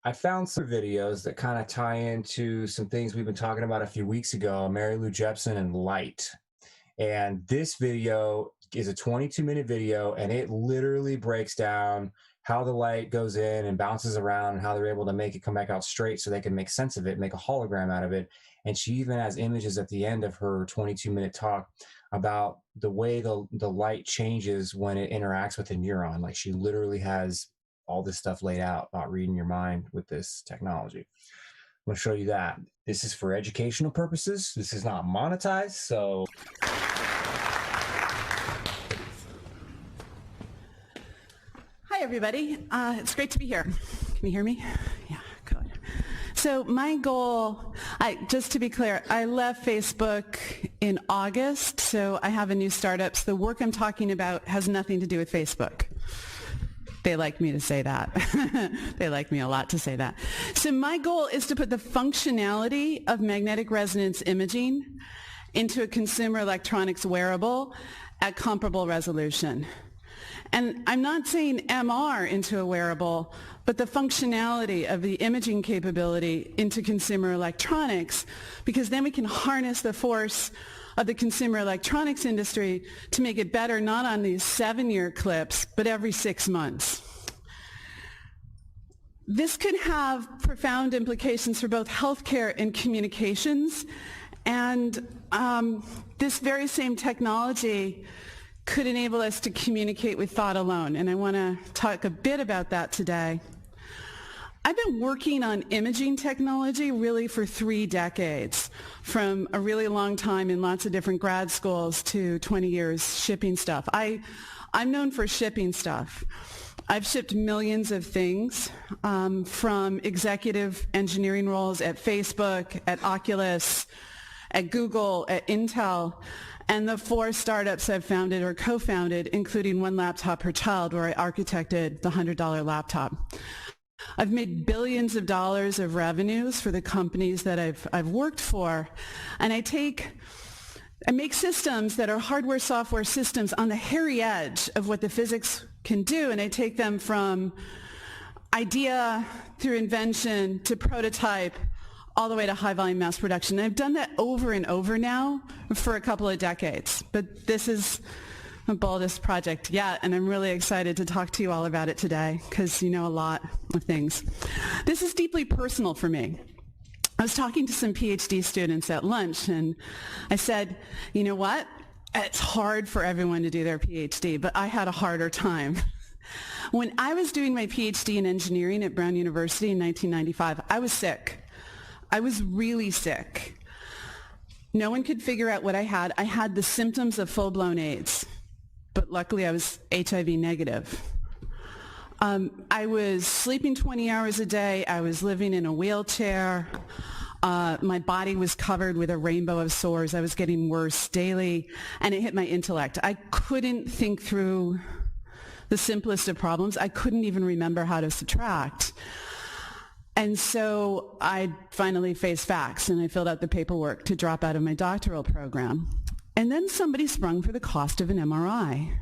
I found some videos that kind of tie into some things we've been talking about a few weeks ago, Mary Lou Jepsen and light. And this video is a 22-minute video, and it literally breaks down how the light goes in and bounces around and how they're able to make it come back out straight so they can make sense of it, make a hologram out of it. And she even has images at the end of her 22-minute talk about the way the light changes when it interacts with a neuron. Like, she literally has all this stuff laid out about reading your mind with this technology. I'm going to show you that. This is for educational purposes. This is not monetized, so... Hi, everybody. It's great to be here. Can you hear me? Yeah, good. So my goal, just to be clear, I left Facebook in August, so I have a new startup. So the work I'm talking about has nothing to do with Facebook. They like me to say that. They like me a lot to say that. So my goal is to put the functionality of magnetic resonance imaging into a consumer electronics wearable at comparable resolution. And I'm not saying MR into a wearable, but the functionality of the imaging capability into consumer electronics, because then we can harness the force of the consumer electronics industry to make it better, not on these 7-year clips, but every 6 months. This could have profound implications for both healthcare and communications, and this very same technology could enable us to communicate with thought alone, and I want to talk a bit about that today. I've been working on imaging technology really for 3 decades, from a really long time in lots of different grad schools to 20 years shipping stuff. I'm known for shipping stuff. I've shipped millions of things, from executive engineering roles at Facebook, at Oculus, at Google, at Intel, and the 4 startups I've founded or co-founded, including One Laptop Per Child, where I architected the $100 laptop. I've made billions of dollars of revenues for the companies that I've worked for, and I make systems that are hardware, software systems on the hairy edge of what the physics can do, and I take them from idea through invention to prototype all the way to high-volume mass production. And I've done that over and over now for a couple of decades, but this is the boldest project yet, and I'm really excited to talk to you all about it today because you know a lot of things. This is deeply personal for me. I was talking to some PhD students at lunch, and I said, you know what? It's hard for everyone to do their PhD, but I had a harder time. When I was doing my PhD in engineering at Brown University in 1995, I was sick. I was really sick. No one could figure out what I had. I had the symptoms of full-blown AIDS, but luckily I was HIV negative. I was sleeping 20 hours a day. I was living in a wheelchair. My body was covered with a rainbow of sores. I was getting worse daily, and it hit my intellect. I couldn't think through the simplest of problems. I couldn't even remember how to subtract. And so I finally faced facts, and I filled out the paperwork to drop out of my doctoral program. And then somebody sprung for the cost of an MRI.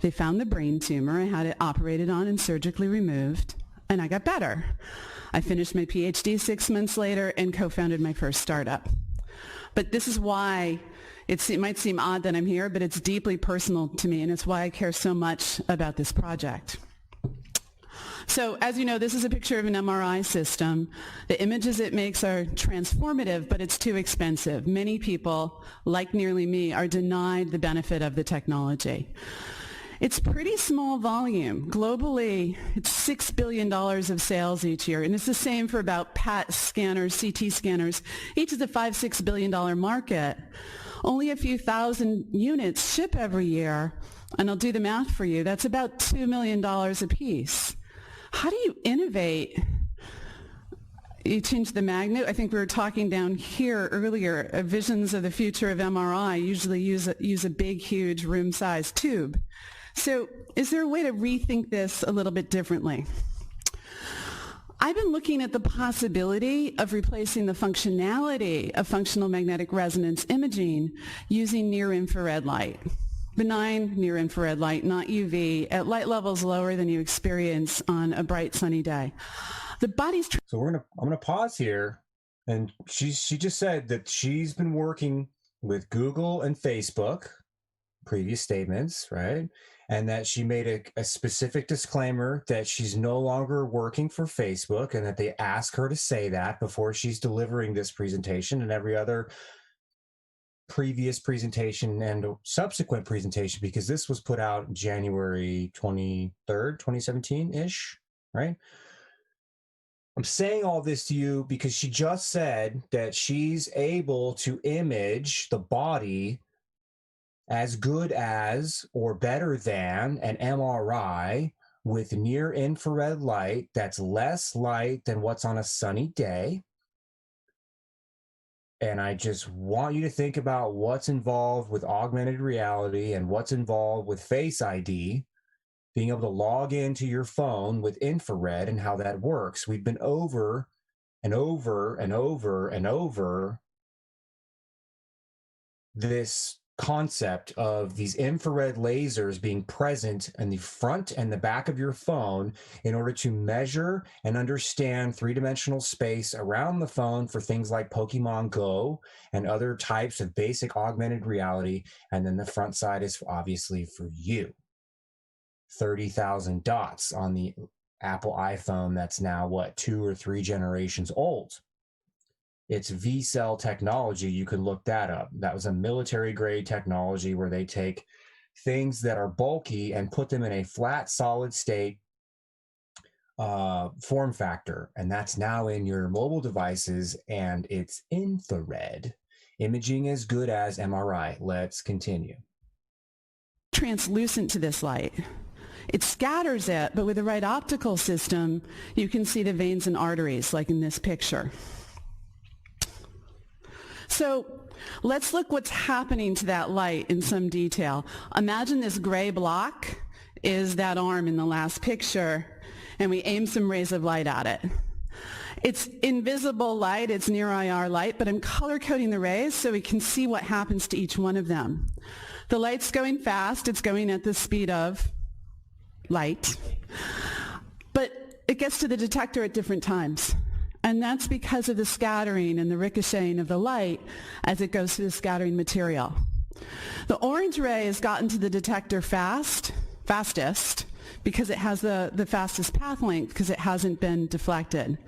They found the brain tumor. I had it operated on and surgically removed, and I got better. I finished my PhD 6 months later and co-founded my first startup. But this is why it might seem odd that I'm here, but it's deeply personal to me, and it's why I care so much about this project. So as you know, this is a picture of an MRI system. The images it makes are transformative, but it's too expensive. Many people, like nearly me, are denied the benefit of the technology. It's pretty small volume. Globally, it's $6 billion of sales each year, and it's the same for about PET scanners, CT scanners. Each is a $5-6 billion market. Only a few thousand units ship every year, and I'll do the math for you. That's about $2 million a piece. How do you innovate? You change the magnet. I think we were talking down here earlier. Visions of the future of MRI usually use a big, huge room-sized tube. So is there a way to rethink this a little bit differently? I've been looking at the possibility of replacing the functionality of functional magnetic resonance imaging using near-infrared light. Benign near-infrared light, not UV, at light levels lower than you experience on a bright sunny day. The body's So I'm gonna pause here, and she just said that she's been working with Google and Facebook, previous statements, right? And that she made a specific disclaimer that she's no longer working for Facebook, and that they ask her to say that before she's delivering this presentation and every other previous presentation and subsequent presentation, because this was put out January 23rd, 2017-ish, right? I'm saying all this to you because she just said that she's able to image the body as good as or better than an MRI with near infrared light that's less light than what's on a sunny day. And I just want you to think about what's involved with augmented reality and what's involved with Face ID, being able to log into your phone with infrared and how that works. We've been over and over and over and over this concept of these infrared lasers being present in the front and the back of your phone in order to measure and understand three-dimensional space around the phone for things like Pokemon Go and other types of basic augmented reality. And then the front side is obviously for you. 30,000 dots on the Apple iPhone that's now, what, 2 or 3 generations old. It's V-cell technology. You can look that up. That was a military-grade technology where they take things that are bulky and put them in a flat, solid state form factor. And that's now in your mobile devices, and it's infrared. Imaging as good as MRI. Let's continue. Translucent to this light. It scatters it, but with the right optical system, you can see the veins and arteries, like in this picture. So let's look what's happening to that light in some detail. Imagine this gray block is that arm in the last picture, and we aim some rays of light at it. It's invisible light, it's near IR light, but I'm color coding the rays so we can see what happens to each one of them. The light's going fast, it's going at the speed of light, but it gets to the detector at different times. And that's because of the scattering and the ricocheting of the light as it goes through the scattering material. The orange ray has gotten to the detector fastest, because it has the fastest path length, because it hasn't been deflected.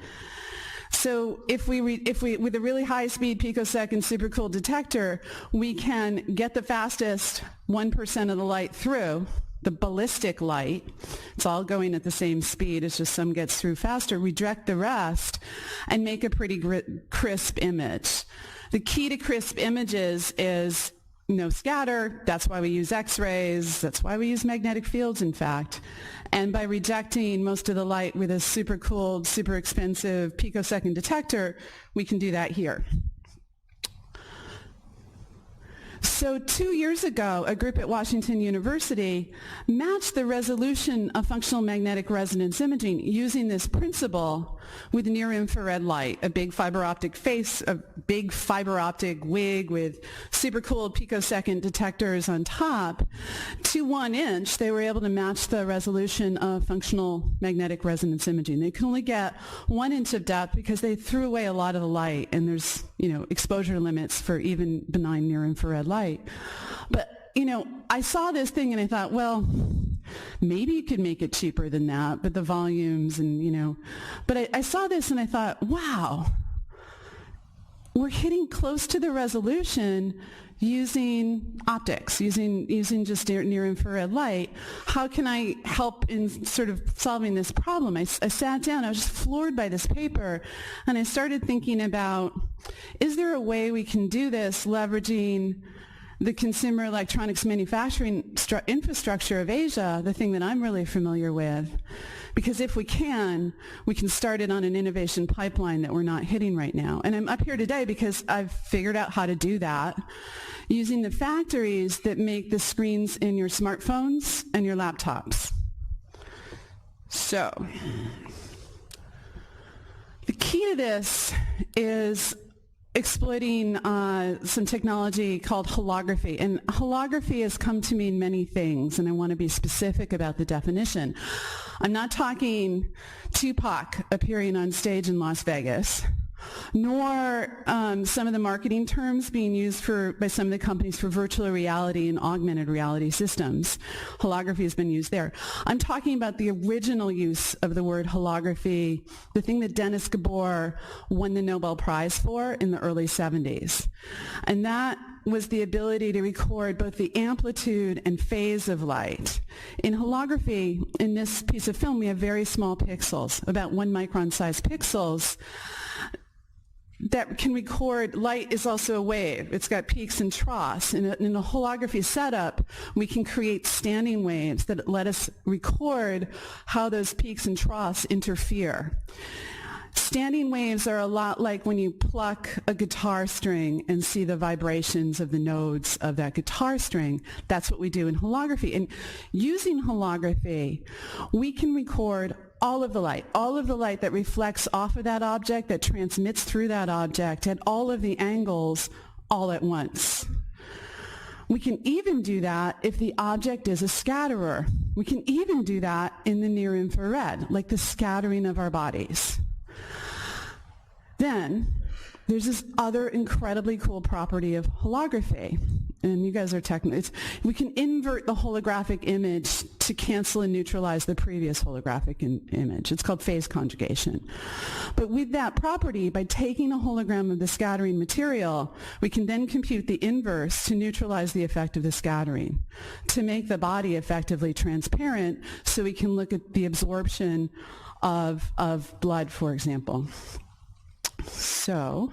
So if we with a really high speed picosecond supercooled detector, we can get the fastest 1% of the light through, the ballistic light. It's all going at the same speed, it's just some gets through faster. We direct the rest and make a pretty crisp image. The key to crisp images is no scatter. That's why we use X-rays. That's why we use magnetic fields, in fact. And by rejecting most of the light with a super cooled, super expensive picosecond detector, we can do that here. So 2 years ago, a group at Washington University matched the resolution of functional magnetic resonance imaging using this principle with near-infrared light, a big fiber optic face, a big fiber optic wig with super-cooled picosecond detectors on top. To 1 inch, they were able to match the resolution of functional magnetic resonance imaging. They could only get 1 inch of depth because they threw away a lot of the light, and there's, exposure limits for even benign near-infrared light. But, I saw this thing and I thought, well, maybe you could make it cheaper than that, but the volumes and, but I saw this and I thought, wow, we're hitting close to the resolution using optics, using just near-infrared light. How can I help in sort of solving this problem? I sat down, I was just floored by this paper, and I started thinking about, is there a way we can do this leveraging the consumer electronics manufacturing infrastructure of Asia, the thing that I'm really familiar with? Because if we can start it on an innovation pipeline that we're not hitting right now. And I'm up here today because I've figured out how to do that using the factories that make the screens in your smartphones and your laptops. So, the key to this is exploiting some technology called holography. And holography has come to mean many things, and I want to be specific about the definition. I'm not talking Tupac appearing on stage in Las Vegas, nor some of the marketing terms being used by some of the companies for virtual reality and augmented reality systems. Holography has been used there. I'm talking about the original use of the word holography, the thing that Dennis Gabor won the Nobel Prize for in the early 70s. And that was the ability to record both the amplitude and phase of light. In holography, in this piece of film, we have very small pixels, about 1 micron size pixels, that can record. Light is also a wave. It's got peaks and troughs. In a holography setup, we can create standing waves that let us record how those peaks and troughs interfere. Standing waves are a lot like when you pluck a guitar string and see the vibrations of the nodes of that guitar string. That's what we do in holography. And using holography, we can record all of the light that reflects off of that object, that transmits through that object at all of the angles all at once. We can even do that if the object is a scatterer. We can even do that in the near infrared, like the scattering of our bodies. Then there's this other incredibly cool property of holography. And you guys are technical. We can invert the holographic image to cancel and neutralize the previous holographic image. It's called phase conjugation. But with that property, by taking a hologram of the scattering material, we can then compute the inverse to neutralize the effect of the scattering, to make the body effectively transparent so we can look at the absorption of blood, for example. So,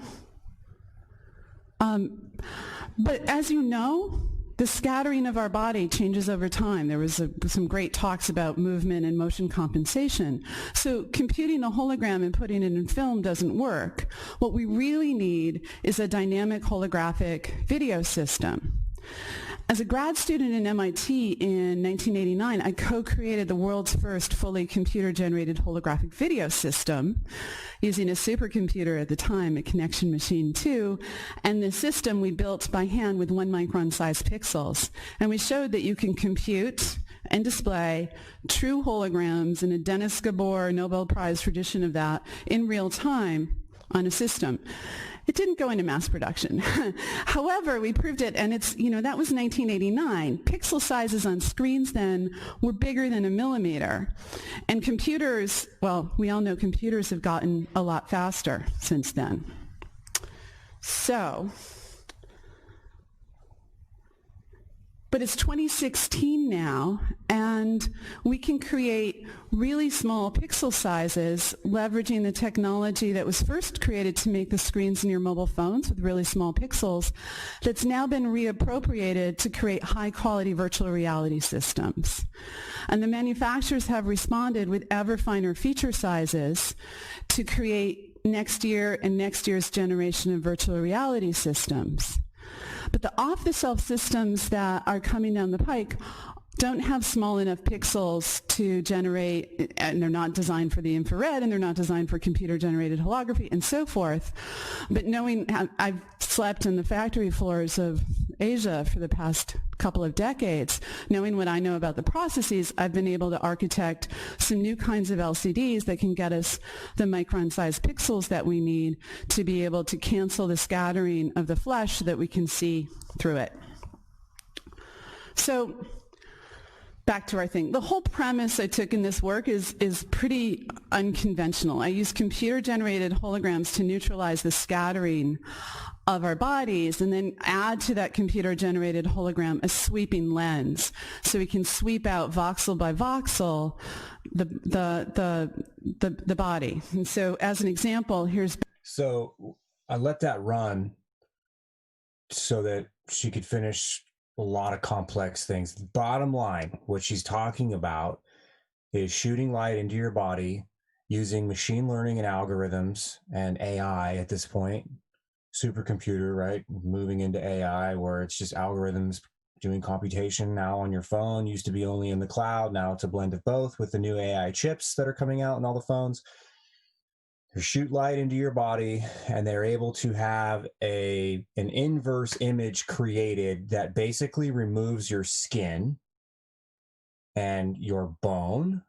but as you know, the scattering of our body changes over time. There was some great talks about movement and motion compensation. So computing a hologram and putting it in film doesn't work. What we really need is a dynamic holographic video system. As a grad student in MIT in 1989, I co-created the world's first fully computer-generated holographic video system using a supercomputer at the time, a Connection Machine 2, and the system we built by hand with 1 micron size pixels. And we showed that you can compute and display true holograms in a Dennis Gabor Nobel Prize tradition of that in real time on a system. It didn't go into mass production. However, we proved it, and it's, that was 1989. Pixel sizes on screens then were bigger than a millimeter. And computers, well, we all know computers have gotten a lot faster since then. So, but it's 2016 now, and we can create really small pixel sizes leveraging the technology that was first created to make the screens in your mobile phones with really small pixels that's now been reappropriated to create high-quality virtual reality systems. And the manufacturers have responded with ever finer feature sizes to create next year and next year's generation of virtual reality systems. But the off-the-shelf systems that are coming down the pike don't have small enough pixels to generate, and they're not designed for the infrared, and they're not designed for computer-generated holography, and so forth. But knowing, I've slept on the factory floors of Asia for the past couple of decades, knowing what I know about the processes, I've been able to architect some new kinds of LCDs that can get us the micron-sized pixels that we need to be able to cancel the scattering of the flesh so that we can see through it. So, back to our thing. The whole premise I took in this work is pretty unconventional. I use computer-generated holograms to neutralize the scattering of our bodies and then add to that computer-generated hologram a sweeping lens so we can sweep out voxel by voxel the body. And so as an example, here's... So I let that run so that she could finish a lot of complex things. Bottom line, what she's talking about is shooting light into your body using machine learning and algorithms and AI at this point, supercomputer, right? Moving into AI where it's just algorithms doing computation now on your phone. Used to be only in the cloud. Now it's a blend of both with the new AI chips that are coming out in all the phones. You shoot light into your body and they're able to have an inverse image created that basically removes your skin and your bone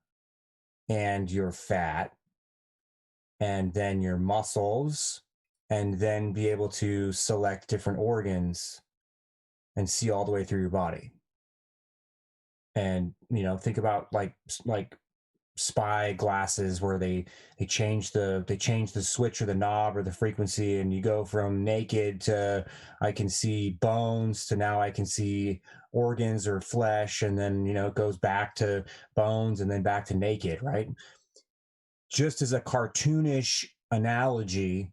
and your fat and then your muscles, and then be able to select different organs and see all the way through your body. And, you know, think about like spy glasses where they change the switch or the knob or the frequency, and you go from naked to I can see bones to now I can see organs or flesh, and then, you know, it goes back to bones and then back to naked, right? Just as a cartoonish analogy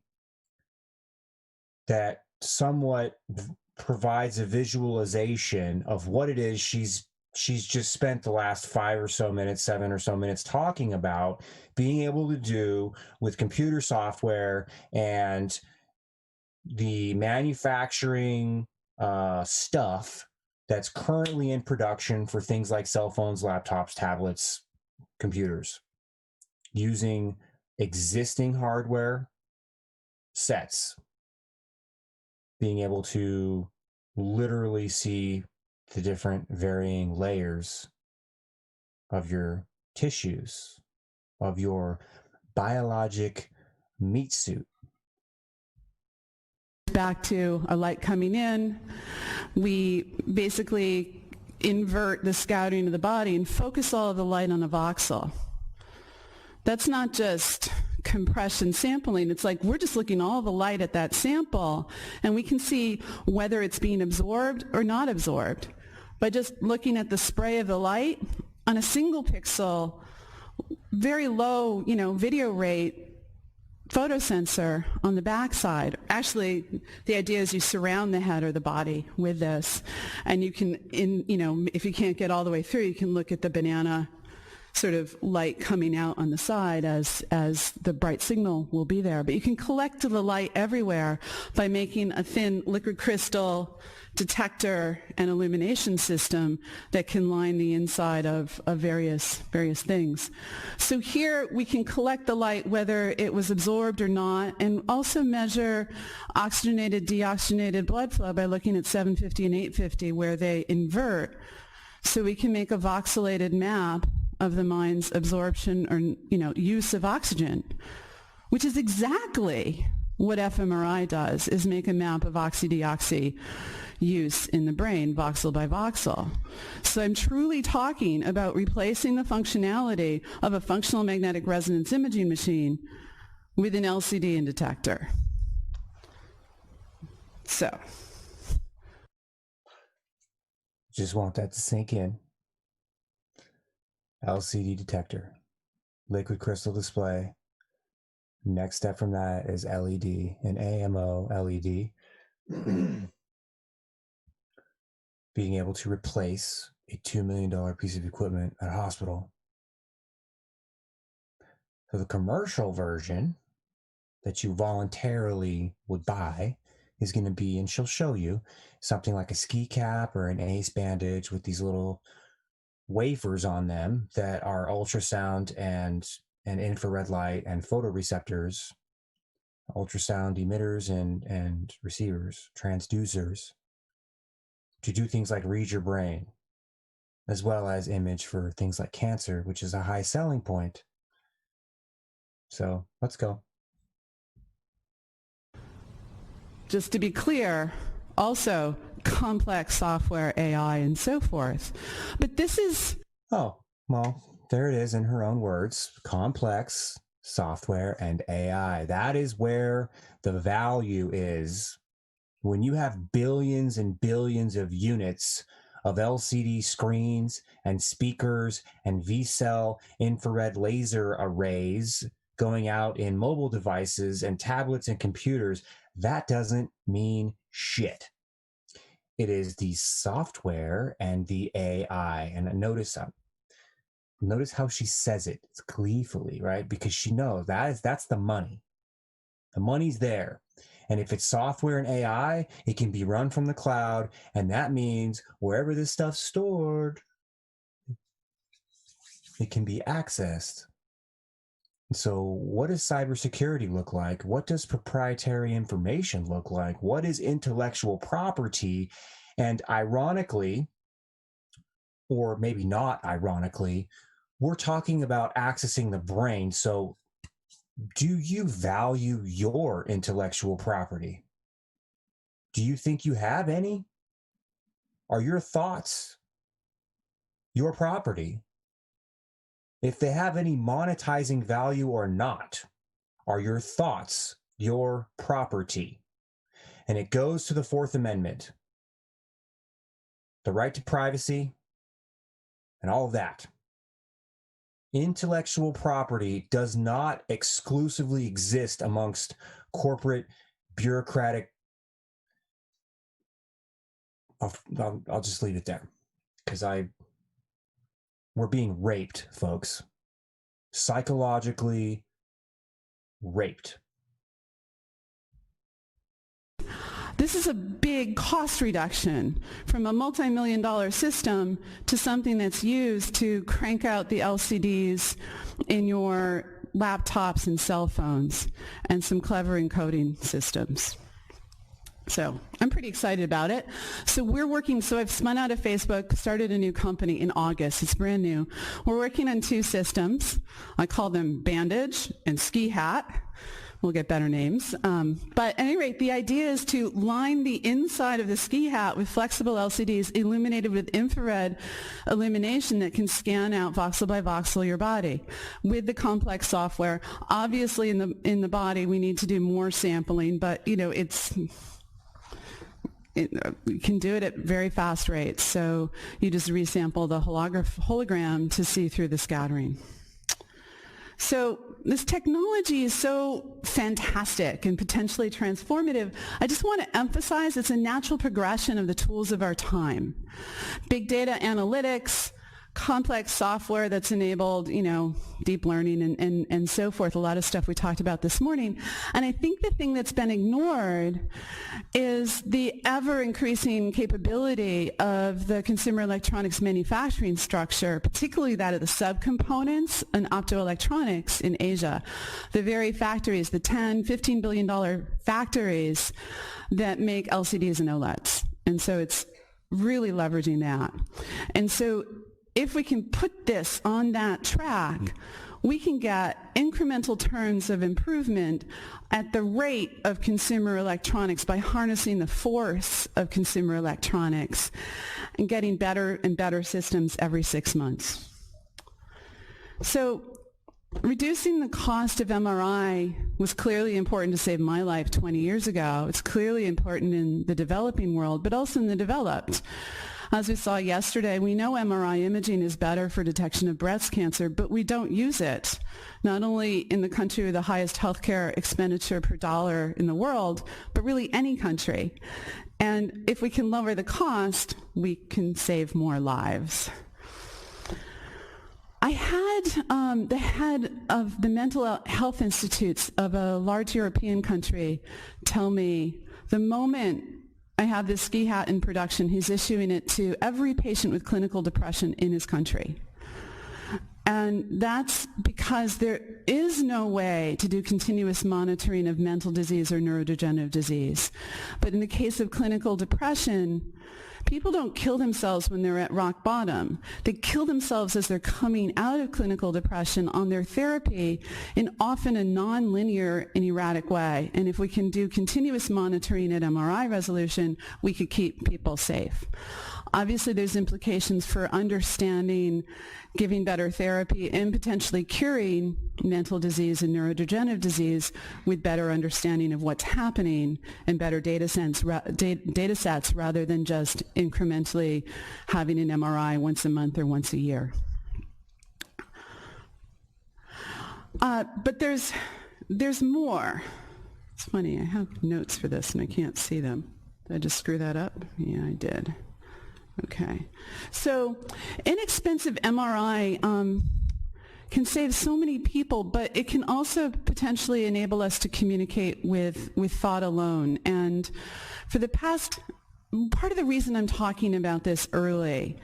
that somewhat provides a visualization of what it is she's just spent the last 5 or so minutes, 7 or so minutes talking about being able to do with computer software and the manufacturing stuff that's currently in production for things like cell phones, laptops, tablets, computers, using existing hardware sets, being able to literally see the different varying layers of your tissues, of your biologic meat suit. Back to a light coming in, we basically invert the scouting of the body and focus all of the light on a voxel. That's not just compression sampling. It's like we're just looking all the light at that sample, and we can see whether it's being absorbed or not absorbed by just looking at the spray of the light on a single pixel, very low, video rate photosensor on the backside. Actually, the idea is you surround the head or the body with this, and you can, if you can't get all the way through, you can look at the banana sort of light coming out on the side as the bright signal will be there. But you can collect the light everywhere by making a thin liquid crystal detector and illumination system that can line the inside of various things. So here we can collect the light whether it was absorbed or not, and also measure oxygenated, deoxygenated blood flow by looking at 750 and 850 where they invert. So we can make a voxelated map of the mind's absorption or use of oxygen, which is exactly what fMRI does, is make a map of oxy-deoxy use in the brain, voxel by voxel. So I'm truly talking about replacing the functionality of a functional magnetic resonance imaging machine with an LCD and detector. So. Just want that to sink in. LCD detector, liquid crystal display. Next step from that is LED, an AMO LED. Being able to replace a $2 million piece of equipment at a hospital. So the commercial version that you voluntarily would buy is going to be, and she'll show you, something like a ski cap or an ACE bandage with these little wafers on them that are ultrasound and infrared light and photoreceptors, ultrasound emitters and receivers, transducers, to do things like read your brain, as well as image for things like cancer, which is a high selling point. So let's go. Just to be clear, also complex software, AI, and so forth. But this is... Oh, well, there it is in her own words, complex software and AI. That is where the value is. When you have billions and billions of units of LCD screens and speakers and V-cell infrared laser arrays going out in mobile devices and tablets and computers, that doesn't mean shit. It is the software and the AI. And notice how she says it. It's gleefully, right? Because she knows that's the money. The money's there. And if it's software and AI, it can be run from the cloud. And that means wherever this stuff's stored, it can be accessed. So what does cybersecurity look like? What does proprietary information look like? What is intellectual property? And ironically, or maybe not ironically, we're talking about accessing the brain. So do you value your intellectual property? Do you think you have any? Are your thoughts your property? If they have any monetizing value or not, are your thoughts your property? And it goes to the Fourth Amendment, the right to privacy, and all of that. Intellectual property does not exclusively exist amongst corporate, bureaucratic. I'll just leave it there, because we're being raped, folks. Psychologically raped. This is a big cost reduction from a multi-million-dollar system to something that's used to crank out the LCDs in your laptops and cell phones, and some clever encoding systems. So I'm pretty excited about it. So I've spun out of Facebook, started a new company in August. It's brand new. We're working on 2 systems. I call them Bandage and Ski Hat. We'll get better names. But at any rate, the idea is to line the inside of the ski hat with flexible LCDs illuminated with infrared illumination that can scan out voxel by voxel your body with the complex software. Obviously, in the body, we need to do more sampling, but you can do it at very fast rates. So you just resample the hologram to see through the scattering. So this technology is so fantastic and potentially transformative. I just want to emphasize it's a natural progression of the tools of our time. Big data analytics, complex software that's enabled, deep learning and so forth, a lot of stuff we talked about this morning. And I think the thing that's been ignored is the ever-increasing capability of the consumer electronics manufacturing structure, particularly that of the subcomponents and optoelectronics in Asia. The very factories, the $10, $15 billion factories that make LCDs and OLEDs. And so it's really leveraging that. And so if we can put this on that track, we can get incremental turns of improvement at the rate of consumer electronics by harnessing the force of consumer electronics and getting better and better systems every 6 months. So reducing the cost of MRI was clearly important to save my life 20 years ago. It's clearly important in the developing world, but also in the developed. As we saw yesterday, we know MRI imaging is better for detection of breast cancer, but we don't use it, not only in the country with the highest healthcare expenditure per dollar in the world, but really any country. And if we can lower the cost, we can save more lives. I had the head of the mental health institutes of a large European country tell me the moment I have this ski hat in production, he's issuing it to every patient with clinical depression in his country. And that's because there is no way to do continuous monitoring of mental disease or neurodegenerative disease. But in the case of clinical depression, people don't kill themselves when they're at rock bottom. They kill themselves as they're coming out of clinical depression on their therapy in often a non-linear and erratic way. And if we can do continuous monitoring at MRI resolution, we could keep people safe. Obviously, there's implications for understanding, giving better therapy, and potentially curing mental disease and neurodegenerative disease with better understanding of what's happening and better data sets rather than just incrementally having an MRI once a month or once a year. But there's more. It's funny, I have notes for this and I can't see them. Did I just screw that up? Yeah, I did. Okay. So inexpensive MRI can save so many people, but it can also potentially enable us to communicate with thought alone. And for the past, part of the reason I'm talking about this early,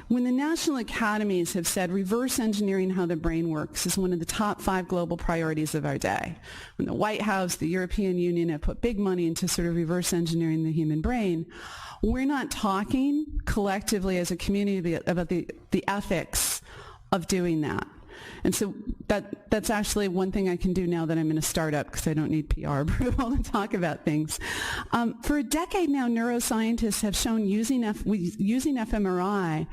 when the national academies have said reverse engineering how the brain works is one of the top 5 global priorities of our day, when the White House, the European Union have put big money into sort of reverse engineering the human brain, we're not talking collectively as a community about the ethics of doing that. And so that's actually one thing I can do now that I'm in a startup, because I don't need PR approval to talk about things. For a decade now, neuroscientists have shown using fMRI,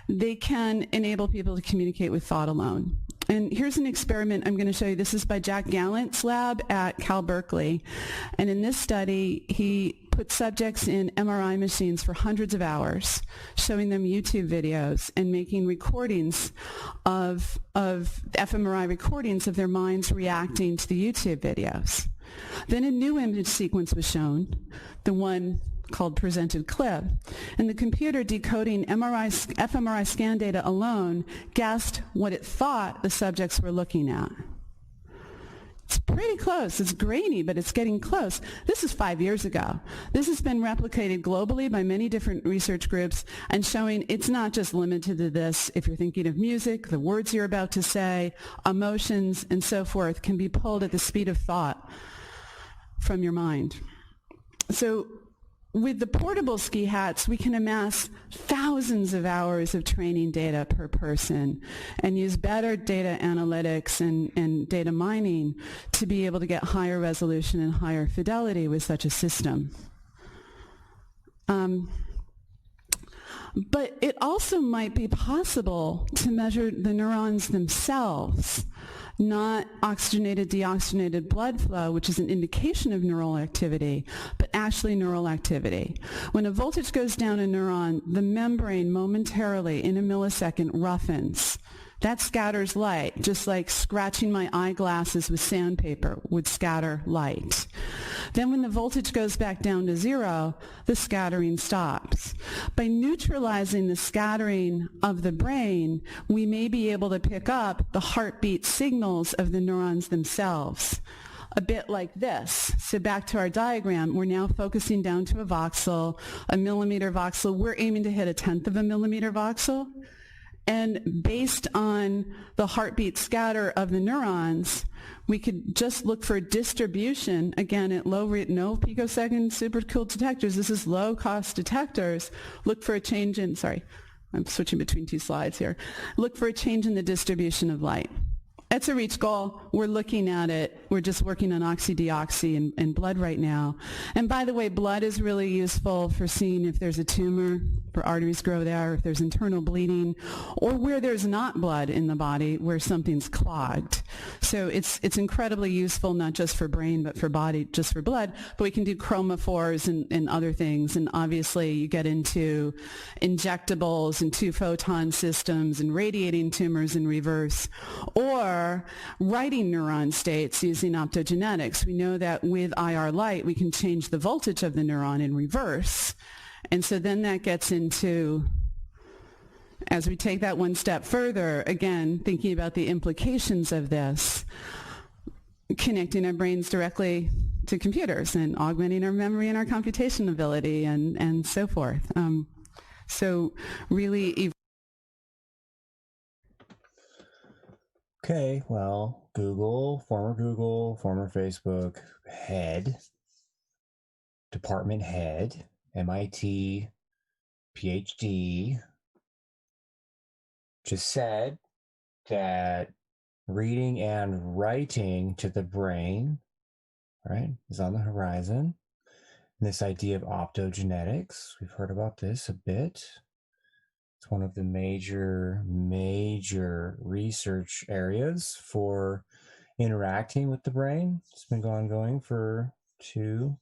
they can enable people to communicate with thought alone. And here's an experiment I'm going to show you. This is by Jack Gallant's lab at Cal Berkeley. And in this study, he put subjects in MRI machines for hundreds of hours, showing them YouTube videos and making recordings of fMRI recordings of their minds reacting to the YouTube videos. Then a new image sequence was shown, the one called presented clip, and the computer decoding fMRI scan data alone guessed what it thought the subjects were looking at. It's pretty close. It's grainy, but it's getting close. This is 5 years ago. This has been replicated globally by many different research groups and showing it's not just limited to this. If you're thinking of music, the words you're about to say, emotions, and so forth can be pulled at the speed of thought from your mind. So with the portable ski hats, we can amass thousands of hours of training data per person and use better data analytics and data mining to be able to get higher resolution and higher fidelity with such a system. But it also might be possible to measure the neurons themselves, not oxygenated, deoxygenated blood flow, which is an indication of neural activity, but actually neural activity. When a voltage goes down a neuron, the membrane momentarily, in a millisecond, roughens. That scatters light, just like scratching my eyeglasses with sandpaper would scatter light. Then when the voltage goes back down to zero, the scattering stops. By neutralizing the scattering of the brain, we may be able to pick up the heartbeat signals of the neurons themselves. A bit like this. So back to our diagram, we're now focusing down to a voxel, a millimeter voxel. We're aiming to hit 1/10 of a millimeter voxel. And based on the heartbeat scatter of the neurons, we could just look for distribution, again, at low rate, no picosecond supercooled detectors. This is low-cost detectors. Look for a change in, sorry, I'm switching between two slides here. Look for a change in the distribution of light. That's a reach goal. We're looking at it. We're just working on oxy-deoxy and blood right now. And by the way, blood is really useful for seeing if there's a tumor, for arteries grow there, if there's internal bleeding, or where there's not blood in the body, where something's clogged. So it's incredibly useful, not just for brain, but for body, just for blood. But we can do chromophores and other things. And obviously, you get into injectables and two-photon systems and radiating tumors in reverse, or writing neuron states using optogenetics. We know that with IR light, we can change the voltage of the neuron in reverse. And so then that gets into, as we take that one step further, again, thinking about the implications of this, connecting our brains directly to computers and augmenting our memory and our computation ability and so forth. So really... Okay, well, Google, former Facebook head, department head, MIT, PhD, just said that reading and writing to the brain, right, is on the horizon. And this idea of optogenetics, we've heard about this a bit. It's one of the major research areas for interacting with the brain. It's been ongoing for two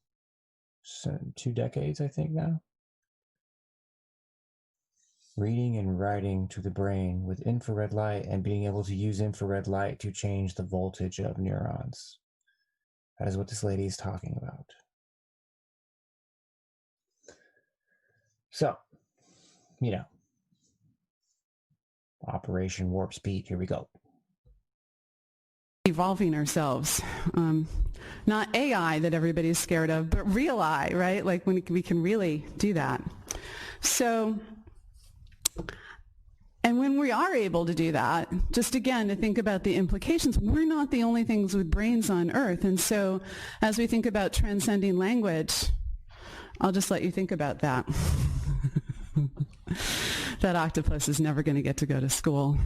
decades, I think now. Reading and writing to the brain with infrared light and being able to use infrared light to change the voltage of neurons. That is what this lady is talking about. So, Operation Warp Speed, here we go. Evolving ourselves, not AI that everybody's scared of, but real I, right? Like when we can really do that. So, and when we are able to do that, just again to think about the implications, we're not the only things with brains on Earth. And so as we think about transcending language, I'll just let you think about that. that octopus is never going to get to go to school.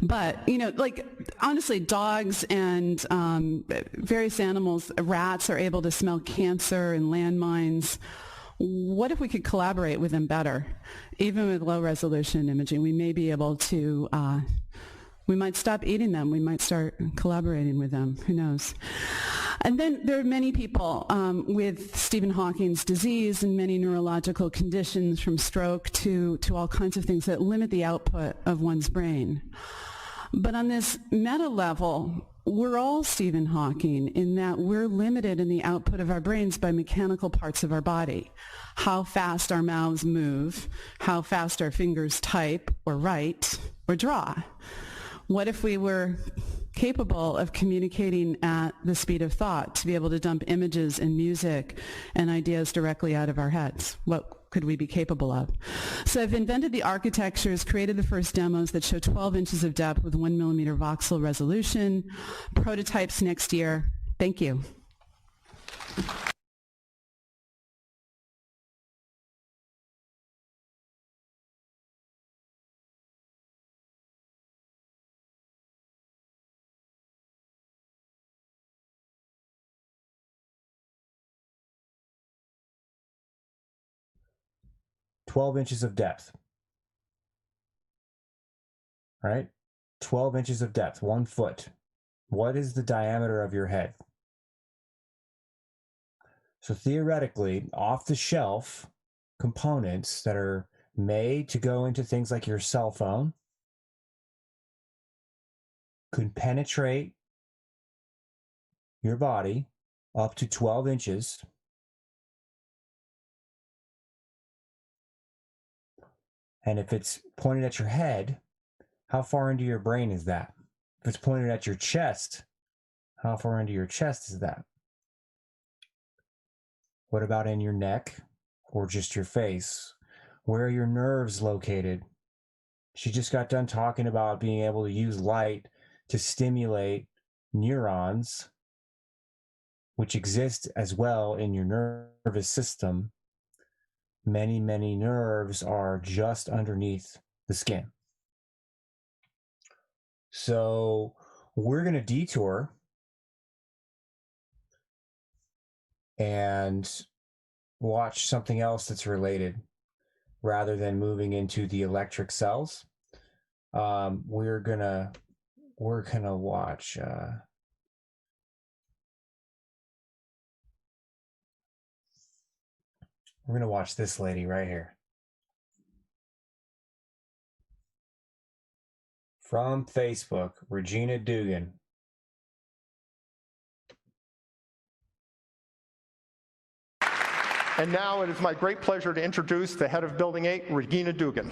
But, you know, like, honestly, dogs and various animals, rats are able to smell cancer and landmines. What if we could collaborate with them better? Even with low-resolution imaging, we may be able to, we might stop eating them. We might start collaborating with them. Who knows? And then there are many people with Stephen Hawking's disease and many neurological conditions, from stroke to all kinds of things that limit the output of one's brain. But on this meta level, we're all Stephen Hawking in that we're limited in the output of our brains by mechanical parts of our body. How fast our mouths move, how fast our fingers type or write or draw. What if we were capable of communicating at the speed of thought, to be able to dump images and music and ideas directly out of our heads? What could we be capable of? So I've invented the architectures, created the first demos that show 12 inches of depth with 1 millimeter voxel resolution. Prototypes next year. Thank you. "12 inches of depth." Right? 12 inches of depth, 1 foot. What is the diameter of your head? So theoretically, off-the-shelf components that are made to go into things like your cell phone could penetrate your body up to 12 inches. And if it's pointed at your head, how far into your brain is that? If it's pointed at your chest, how far into your chest is that? What about in your neck or just your face? Where are your nerves located? She just got done talking about being able to use light to stimulate neurons, which exist as well in your nervous system. Many, many nerves are just underneath the skin. So we're going to detour and watch something else that's related rather than moving into the electric cells. We're gonna watch we're gonna watch this lady right here from Facebook, Regina Dugan. And now it is my great pleasure to introduce the head of Building 8, Regina Dugan.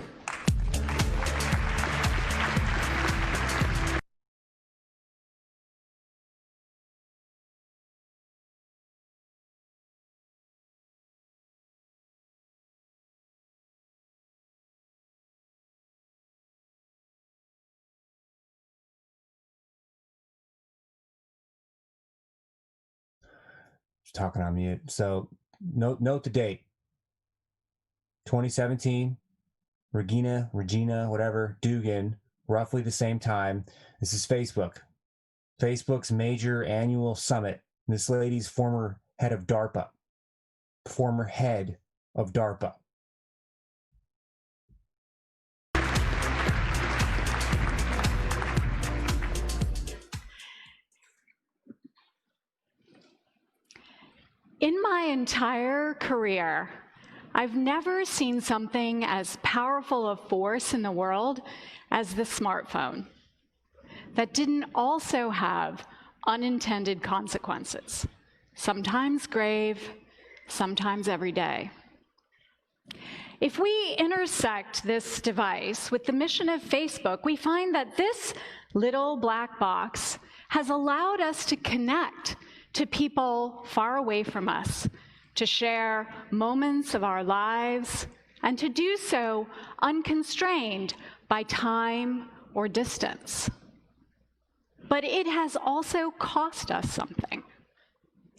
She's talking on mute. So note the date. 2017, Regina, whatever, Dugan, roughly the same time. This is Facebook's major annual summit. This lady's former head of DARPA. In my entire career, I've never seen something as powerful a force in the world as the smartphone that didn't also have unintended consequences, sometimes grave, sometimes everyday. If we intersect this device with the mission of Facebook, we find that this little black box has allowed us to connect to people far away from us, to share moments of our lives, and to do so unconstrained by time or distance. But it has also cost us something.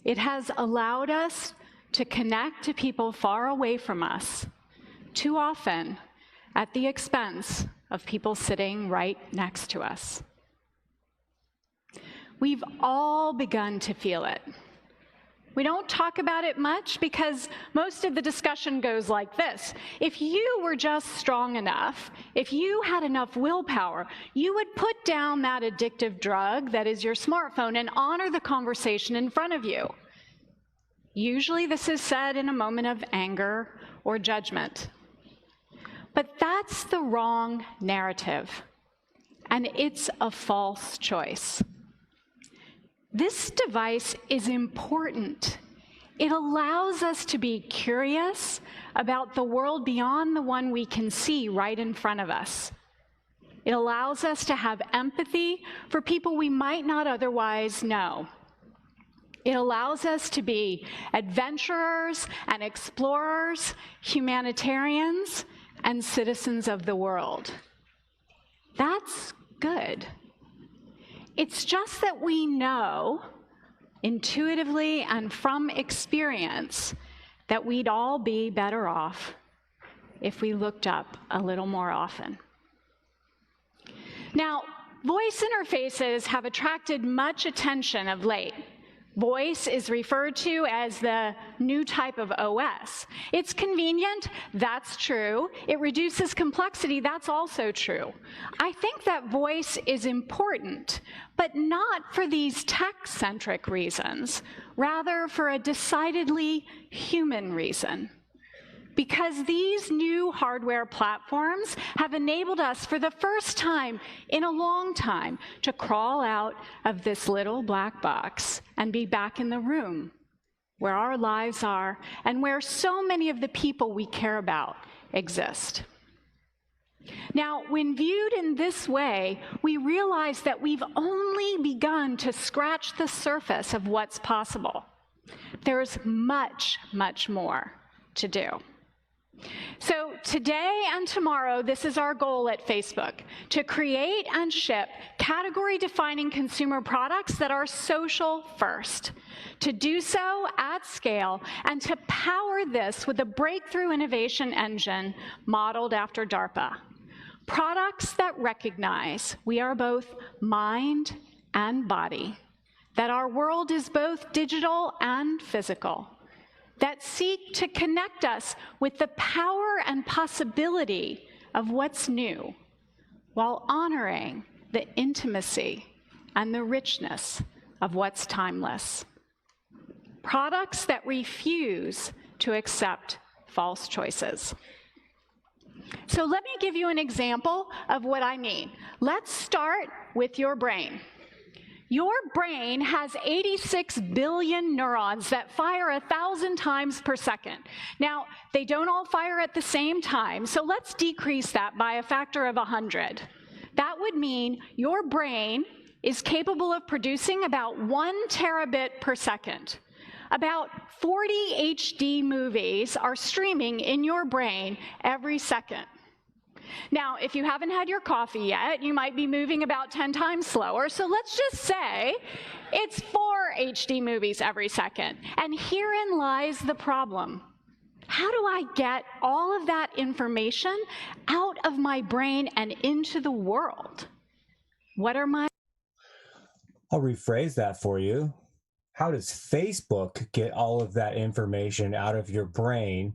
It has allowed us to connect to people far away from us, too often at the expense of people sitting right next to us. We've all begun to feel it. We don't talk about it much because most of the discussion goes like this. If you were just strong enough, if you had enough willpower, you would put down that addictive drug that is your smartphone and honor the conversation in front of you. Usually this is said in a moment of anger or judgment. But that's the wrong narrative, and it's a false choice. This device is important. It allows us to be curious about the world beyond the one we can see right in front of us. It allows us to have empathy for people we might not otherwise know. It allows us to be adventurers and explorers, humanitarians, and citizens of the world. That's good. It's just that we know, intuitively and from experience, that we'd all be better off if we looked up a little more often. Now, voice interfaces have attracted much attention of late. Voice is referred to as the new type of OS. It's convenient, that's true. It reduces complexity, that's also true. I think that voice is important, but not for these tech-centric reasons, rather for a decidedly human reason. Because these new hardware platforms have enabled us for the first time in a long time to crawl out of this little black box and be back in the room where our lives are and where so many of the people we care about exist. Now, when viewed in this way, we realize that we've only begun to scratch the surface of what's possible. There's much, much more to do. So today and tomorrow, this is our goal at Facebook, to create and ship category-defining consumer products that are social first, to do so at scale, and to power this with a breakthrough innovation engine modeled after DARPA. Products that recognize we are both mind and body, that our world is both digital and physical, that seek to connect us with the power and possibility of what's new, while honoring the intimacy and the richness of what's timeless. Products that refuse to accept false choices. So let me give you an example of what I mean. Let's start with your brain. Your brain has 86 billion neurons that fire 1,000 times per second. Now, they don't all fire at the same time, so let's decrease that by a factor of 100. That would mean your brain is capable of producing about 1 terabit per second. About 40 HD movies are streaming in your brain every second. Now, if you haven't had your coffee yet, you might be moving about 10 times slower, so let's just say it's 4 HD movies every second. And herein lies the problem. How do I get all of that information out of my brain and into the world? What are my... I'll rephrase that for you. How does Facebook get all of that information out of your brain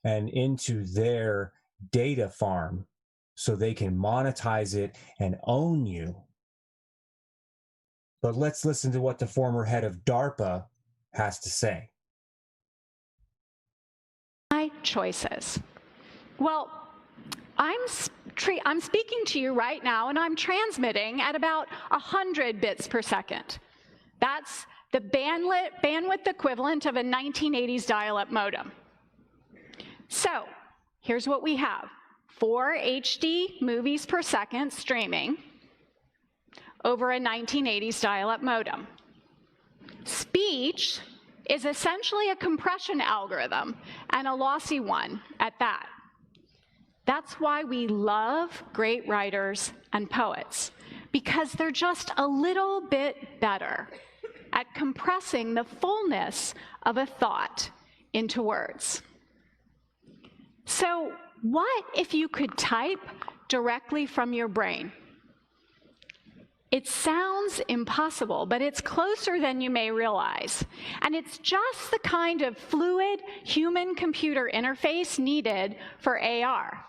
and into their data farm so they can monetize it and own you? But let's listen to what the former head of DARPA has to say. My choices. Well, I'm speaking to you right now, and I'm transmitting at about 100 bits per second. That's the bandwidth equivalent of a 1980s dial-up modem. So here's what we have. 4 HD movies per second streaming over a 1980s dial-up modem. Speech is essentially a compression algorithm, and a lossy one at that. That's why we love great writers and poets, because they're just a little bit better at compressing the fullness of a thought into words. So What if you could type directly from your brain? It sounds impossible, but it's closer than you may realize. And it's just the kind of fluid human-computer interface needed for AR.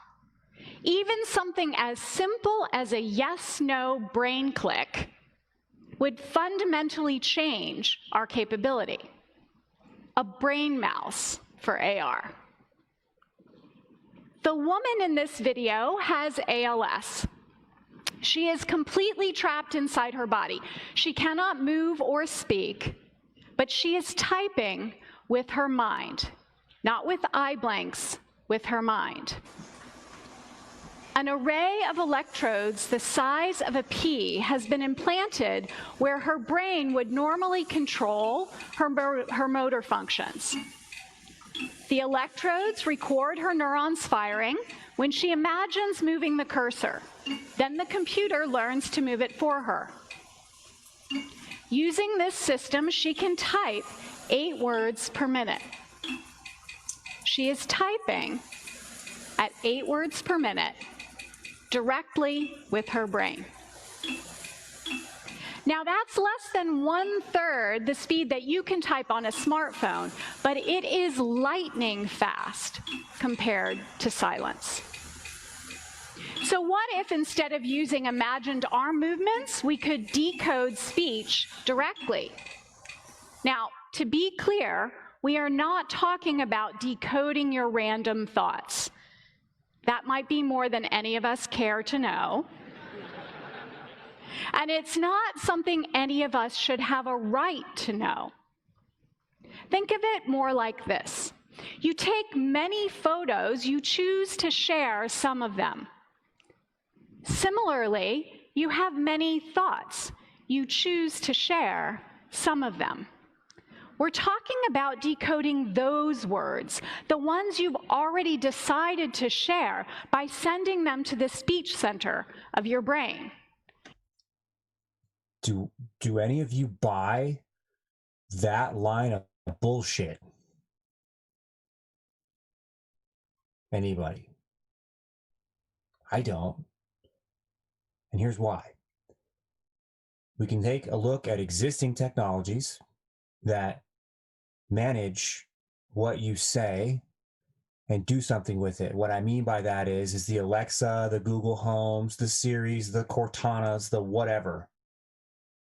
Even something as simple as a yes-no brain click would fundamentally change our capability. A brain mouse for AR. The woman in this video has ALS. She is completely trapped inside her body. She cannot move or speak, but she is typing with her mind, not with eye blanks, with her mind. An array of electrodes the size of a pea has been implanted where her brain would normally control her motor functions. The electrodes record her neurons firing when she imagines moving the cursor. Then the computer learns to move it for her. Using this system, she can type 8 words per minute. She is typing at 8 words per minute directly with her brain. Now that's less than 1/3 the speed that you can type on a smartphone, but it is lightning fast compared to silence. So what if instead of using imagined arm movements, we could decode speech directly? Now, to be clear, we are not talking about decoding your random thoughts. That might be more than any of us care to know. And it's not something any of us should have a right to know. Think of it more like this. You take many photos, you choose to share some of them. Similarly, you have many thoughts. You choose to share some of them. We're talking about decoding those words, the ones you've already decided to share, by sending them to the speech center of your brain. Do any of you buy that line of bullshit? Anybody? I don't. And here's why. We can take a look at existing technologies that manage what you say and do something with it. What I mean by that is the Alexa, the Google Homes, the Siris, the Cortanas, the whatever.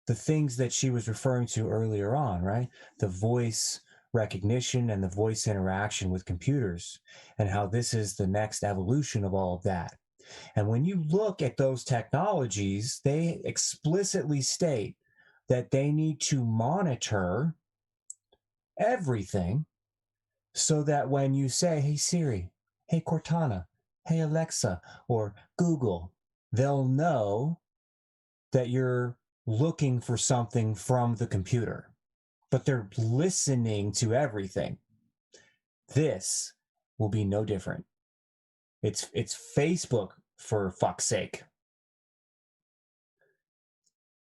The things that she was referring to earlier on, right? The voice recognition and the voice interaction with computers, and how this is the next evolution of all of that. And when you look at those technologies, they explicitly state that they need to monitor everything so that when you say, hey Siri, hey Cortana, hey Alexa, or Google, they'll know that you're looking for something from the computer, but they're listening to everything. This will be no different. It's Facebook, for fuck's sake.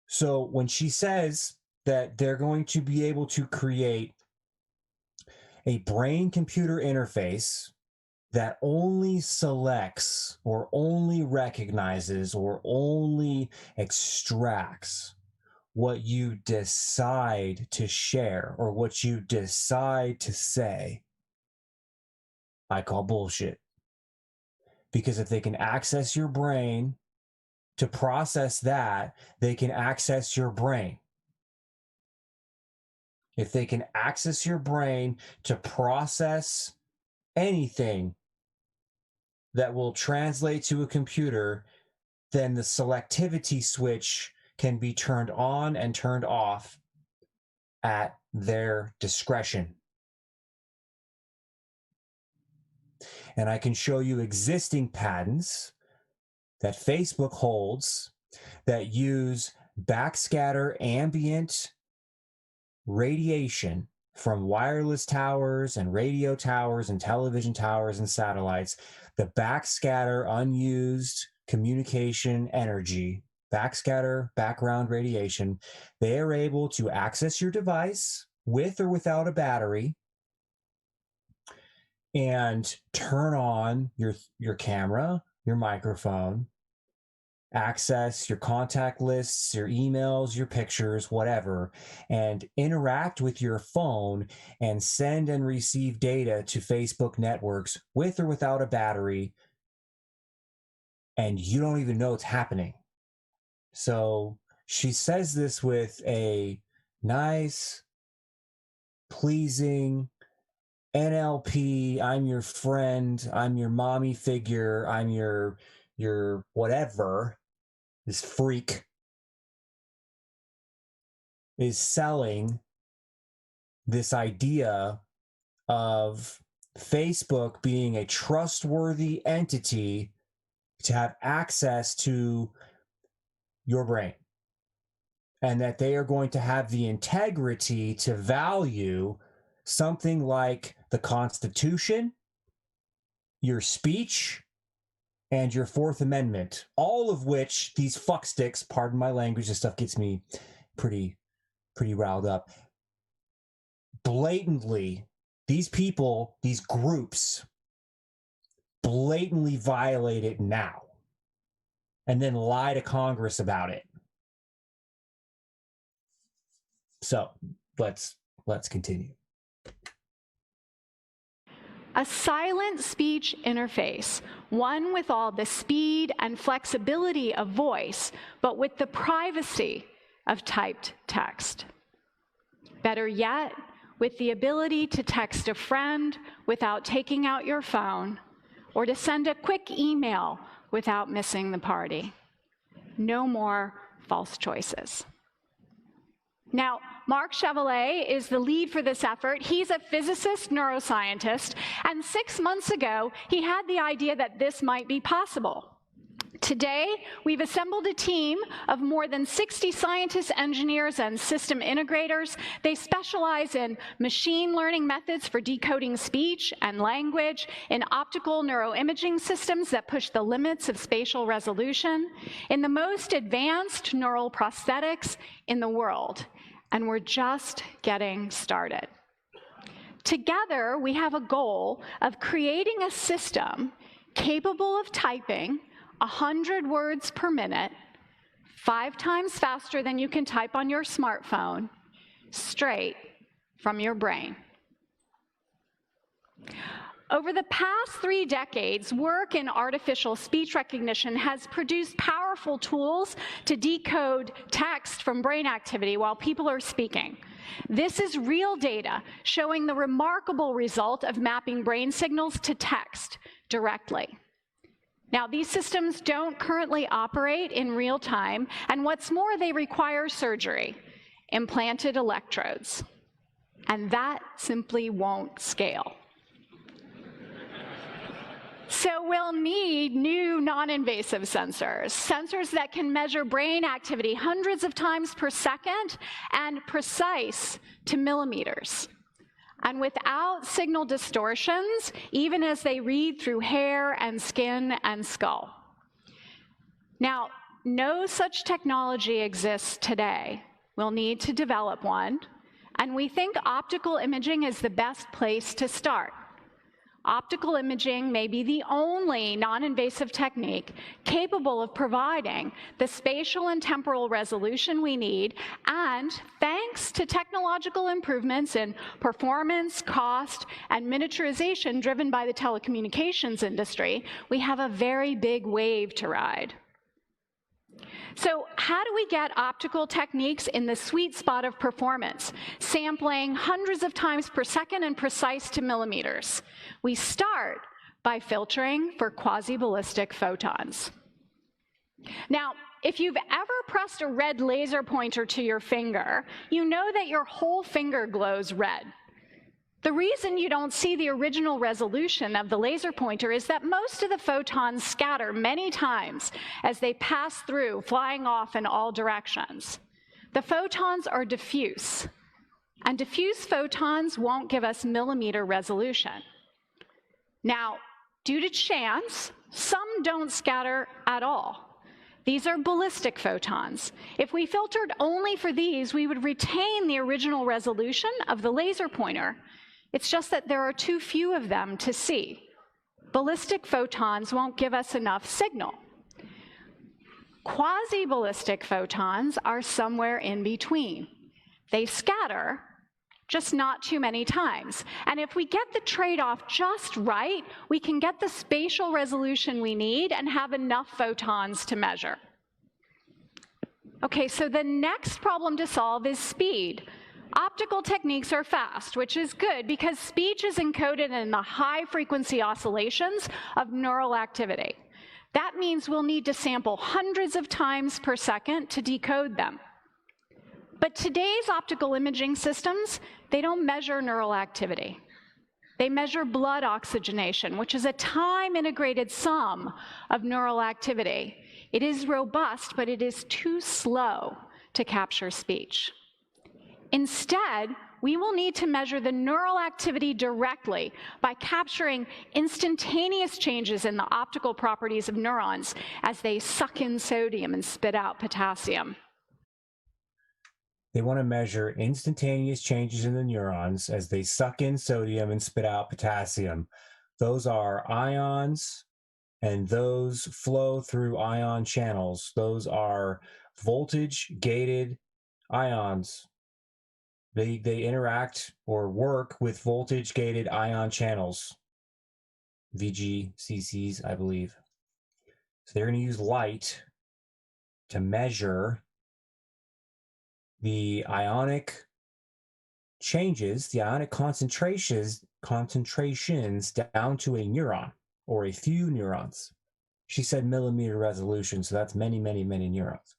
So when she says that they're going to be able to create a brain-computer interface that only selects or only recognizes or only extracts what you decide to share or what you decide to say, I call bullshit. Because if they can access your brain to process that, they can access your brain. If they can access your brain to process anything that will translate to a computer, then the selectivity switch can be turned on and turned off at their discretion. And I can show you existing patents that Facebook holds that use backscatter ambient radiation from wireless towers and radio towers and television towers and satellites, the backscatter unused communication energy, backscatter background radiation. They are able to access your device with or without a battery and turn on your camera, your microphone, access your contact lists, your emails, your pictures, whatever, and interact with your phone and send and receive data to Facebook networks with or without a battery, and you don't even know it's happening. So she says this with a nice, pleasing NLP, I'm your friend, I'm your mommy figure, I'm your whatever, this freak is selling this idea of Facebook being a trustworthy entity to have access to your brain, and that they are going to have the integrity to value something like the Constitution, your speech, and your Fourth Amendment, all of which these fucksticks, pardon my language, this stuff gets me pretty riled up. Blatantly, these people, these groups, blatantly violate it now, and then lie to Congress about it. So let's continue. A silent speech interface, one with all the speed and flexibility of voice, but with the privacy of typed text. Better yet, with the ability to text a friend without taking out your phone, or to send a quick email without missing the party. No more false choices. Now, Marc Chevalley is the lead for this effort. He's a physicist, neuroscientist, and 6 months ago, he had the idea that this might be possible. Today, we've assembled a team of more than 60 scientists, engineers, and system integrators. They specialize in machine learning methods for decoding speech and language, in optical neuroimaging systems that push the limits of spatial resolution, in the most advanced neural prosthetics in the world. And we're just getting started. Together, we have a goal of creating a system capable of typing 100 words per minute, 5 times faster than you can type on your smartphone, straight from your brain. Over the past 3 decades, work in artificial speech recognition has produced powerful tools to decode text from brain activity while people are speaking. This is real data showing the remarkable result of mapping brain signals to text directly. Now, these systems don't currently operate in real time, and what's more, they require surgery, implanted electrodes, and that simply won't scale. So we'll need new non-invasive sensors that can measure brain activity hundreds of times per second and precise to millimeters. And without signal distortions, even as they read through hair and skin and skull. Now, no such technology exists today. We'll need to develop one, and we think optical imaging is the best place to start. Optical imaging may be the only non-invasive technique capable of providing the spatial and temporal resolution we need, and thanks to technological improvements in performance, cost, and miniaturization driven by the telecommunications industry, we have a very big wave to ride. So how do we get optical techniques in the sweet spot of performance, sampling hundreds of times per second and precise to millimeters? We start by filtering for quasi-ballistic photons. Now, if you've ever pressed a red laser pointer to your finger, you know that your whole finger glows red. The reason you don't see the original resolution of the laser pointer is that most of the photons scatter many times as they pass through, flying off in all directions. The photons are diffuse, and diffuse photons won't give us millimeter resolution. Now, due to chance, some don't scatter at all. These are ballistic photons. If we filtered only for these, we would retain the original resolution of the laser pointer. It's just that there are too few of them to see. Ballistic photons won't give us enough signal. Quasi-ballistic photons are somewhere in between. They scatter, just not too many times. And if we get the trade-off just right, we can get the spatial resolution we need and have enough photons to measure. Okay, so the next problem to solve is speed. Optical techniques are fast, which is good because speech is encoded in the high-frequency oscillations of neural activity. That means we'll need to sample hundreds of times per second to decode them. But today's optical imaging systems, they don't measure neural activity. They measure blood oxygenation, which is a time-integrated sum of neural activity. It is robust, but it is too slow to capture speech. Instead, we will need to measure the neural activity directly by capturing instantaneous changes in the optical properties of neurons as they suck in sodium and spit out potassium. They want to measure instantaneous changes in the neurons as they suck in sodium and spit out potassium. Those are ions, and those flow through ion channels. Those are voltage-gated ions. They interact or work with voltage-gated ion channels, VGCCs, I believe. So they're going to use light to measure the ionic changes, the ionic concentrations down to a neuron or a few neurons. She said millimeter resolution, so that's many, many, many neurons.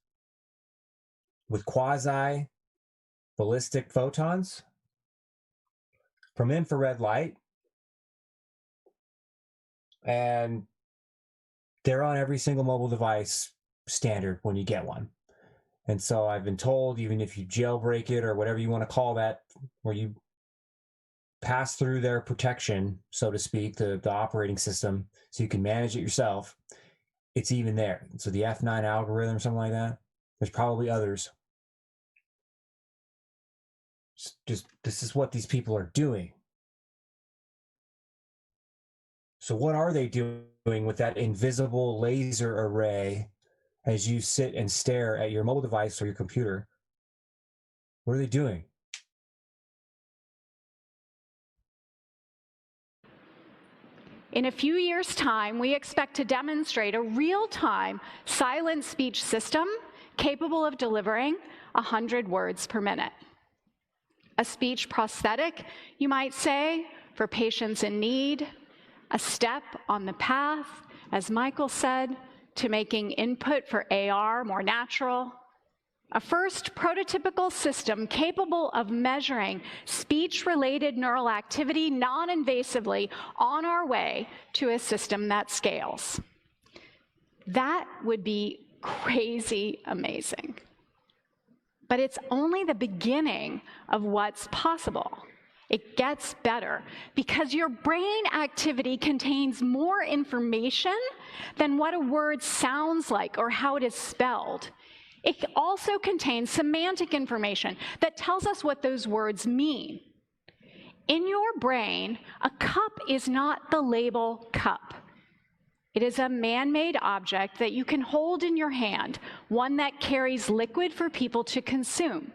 With quasi-ballistic photons from infrared light, and they're on every single mobile device standard when you get one. And so I've been told, even if you jailbreak it or whatever you want to call that, where you pass through their protection, so to speak, the operating system, so you can manage it yourself, it's even there. So the F9 algorithm, something like that, there's probably others. Just this is what these people are doing. So what are they doing with that invisible laser array as you sit and stare at your mobile device or your computer? What are they doing? In a few years' time, we expect to demonstrate a real-time silent speech system capable of delivering 100 words per minute. A speech prosthetic, you might say, for patients in need, a step on the path, as Michael said, to making input for AR more natural. A first prototypical system capable of measuring speech-related neural activity non-invasively on our way to a system that scales. That would be crazy amazing. But it's only the beginning of what's possible. It gets better because your brain activity contains more information than what a word sounds like or how it is spelled. It also contains semantic information that tells us what those words mean. In your brain, a cup is not the label cup. It is a man-made object that you can hold in your hand, one that carries liquid for people to consume.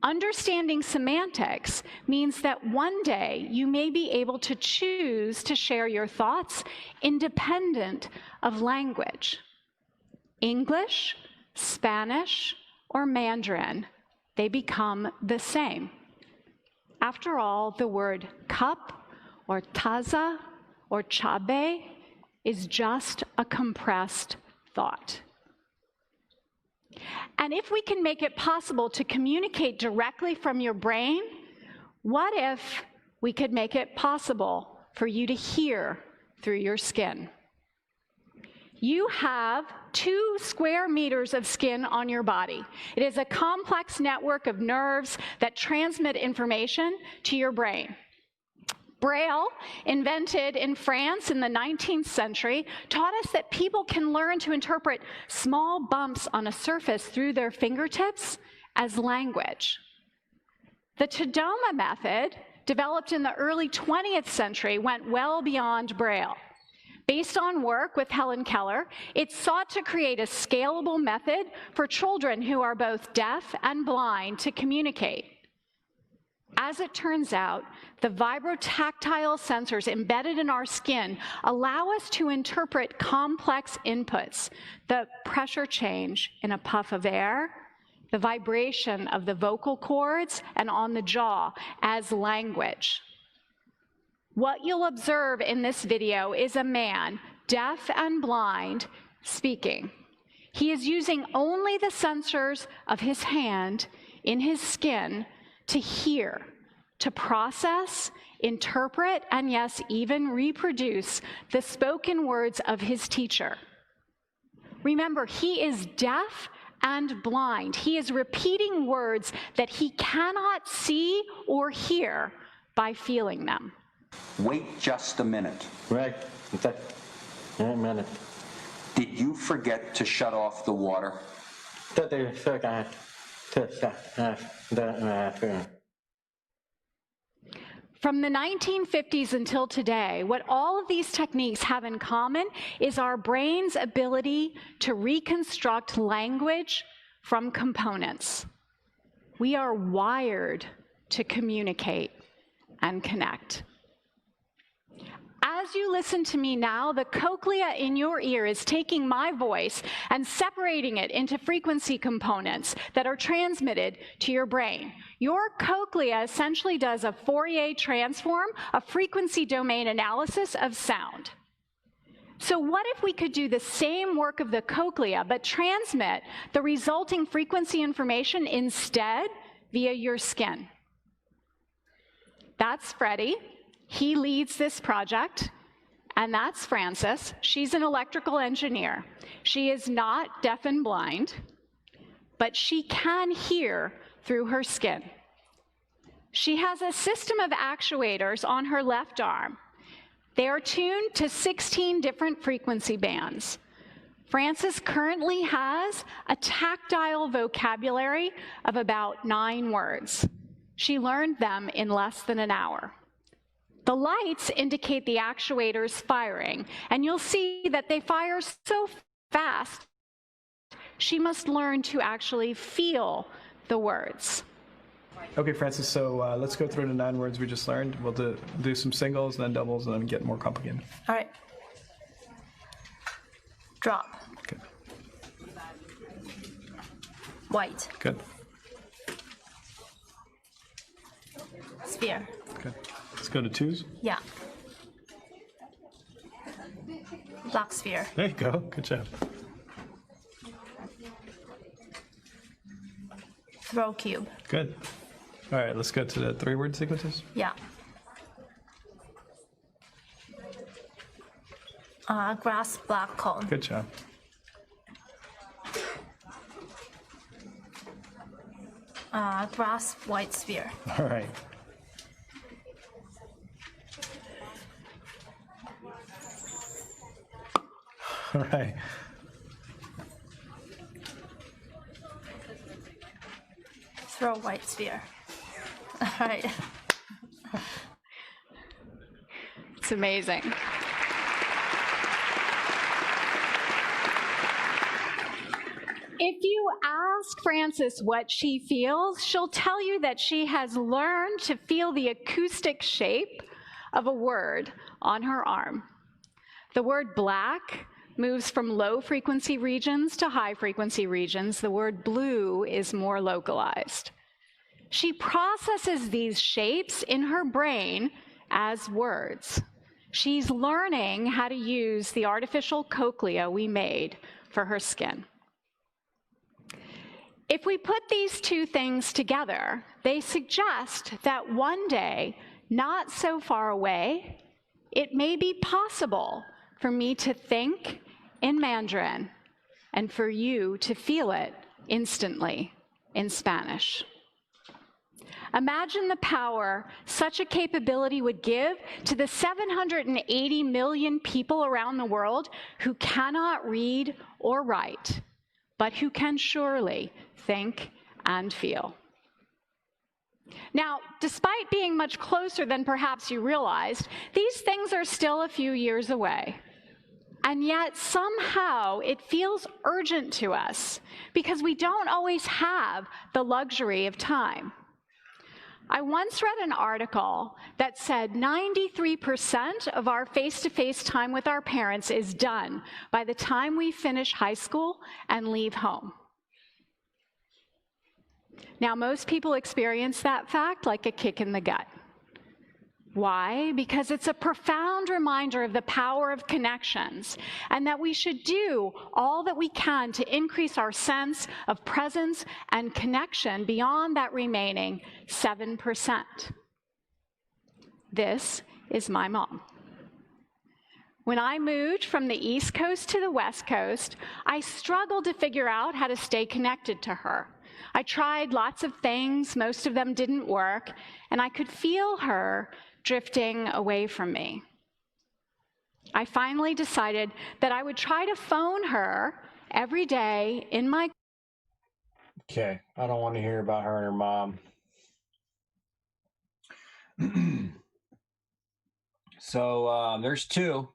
Understanding semantics means that one day you may be able to choose to share your thoughts independent of language. English, Spanish, or Mandarin, they become the same. After all, the word cup or taza or chabe is just a compressed thought. And if we can make it possible to communicate directly from your brain, what if we could make it possible for you to hear through your skin? You have 2 square meters of skin on your body. It is a complex network of nerves that transmit information to your brain. Braille, invented in France in the 19th century, taught us that people can learn to interpret small bumps on a surface through their fingertips as language. The Tadoma method developed in the early 20th century, went well beyond Braille. Based on work with Helen Keller, it sought to create a scalable method for children who are both deaf and blind to communicate. As it turns out, the vibrotactile sensors embedded in our skin allow us to interpret complex inputs, the pressure change in a puff of air, the vibration of the vocal cords and on the jaw, as language. What you'll observe in this video is a man, deaf and blind, speaking. He is using only the sensors of his hand in his skin to hear, to process, interpret, and yes, even reproduce the spoken words of his teacher. Remember, he is deaf and blind. He is repeating words that he cannot see or hear by feeling them. Wait just a minute. Right. A minute. Did you forget to shut off the water? From the 1950s until today, what all of these techniques have in common is our brain's ability to reconstruct language from components. We are wired to communicate and connect. As you listen to me now, the cochlea in your ear is taking my voice and separating it into frequency components that are transmitted to your brain. Your cochlea essentially does a Fourier transform, a frequency domain analysis of sound. So what if we could do the same work of the cochlea, but transmit the resulting frequency information instead via your skin? That's Freddie. He leads this project, and that's Frances. She's an electrical engineer. She is not deaf and blind, but she can hear through her skin. She has a system of actuators on her left arm. They are tuned to 16 different frequency bands. Frances currently has a tactile vocabulary of about 9 words. She learned them in less than an hour. The lights indicate the actuators firing, and you'll see that they fire so fast, she must learn to actually feel the words. Okay, Frances, so let's go through the 9 words we just learned. We'll do some singles, then doubles, and then get more complicated. All right. Drop. Good. White. Good. Sphere. Good. Let's go to 2s. Yeah. Black sphere. There you go. Good job. Throw cube. Good. All right, let's go to the 3-word sequences. Yeah. Grass black cone. Good job. Grass white sphere. All right. All right. Throw white sphere. All right. It's amazing. If you ask Frances what she feels, she'll tell you that she has learned to feel the acoustic shape of a word on her arm. The word black moves from low frequency regions to high frequency regions. The word blue is more localized. She processes these shapes in her brain as words. She's learning how to use the artificial cochlea we made for her skin. If we put these 2 things together, they suggest that one day, not so far away, it may be possible for me to think in Mandarin and for you to feel it instantly in Spanish. Imagine the power such a capability would give to the 780 million people around the world who cannot read or write, but who can surely think and feel. Now, despite being much closer than perhaps you realized, these things are still a few years away. And yet, somehow, it feels urgent to us because we don't always have the luxury of time. I once read an article that said 93% of our face-to-face time with our parents is done by the time we finish high school and leave home. Now, most people experience that fact like a kick in the gut. Why? Because it's a profound reminder of the power of connections and that we should do all that we can to increase our sense of presence and connection beyond that remaining 7%. This is my mom. When I moved from the East Coast to the West Coast, I struggled to figure out how to stay connected to her. I tried lots of things, most of them didn't work, and I could feel her drifting away from me. I finally decided that I would try to phone her every day in my... Okay, I don't want to hear about her and her mom. So there's two.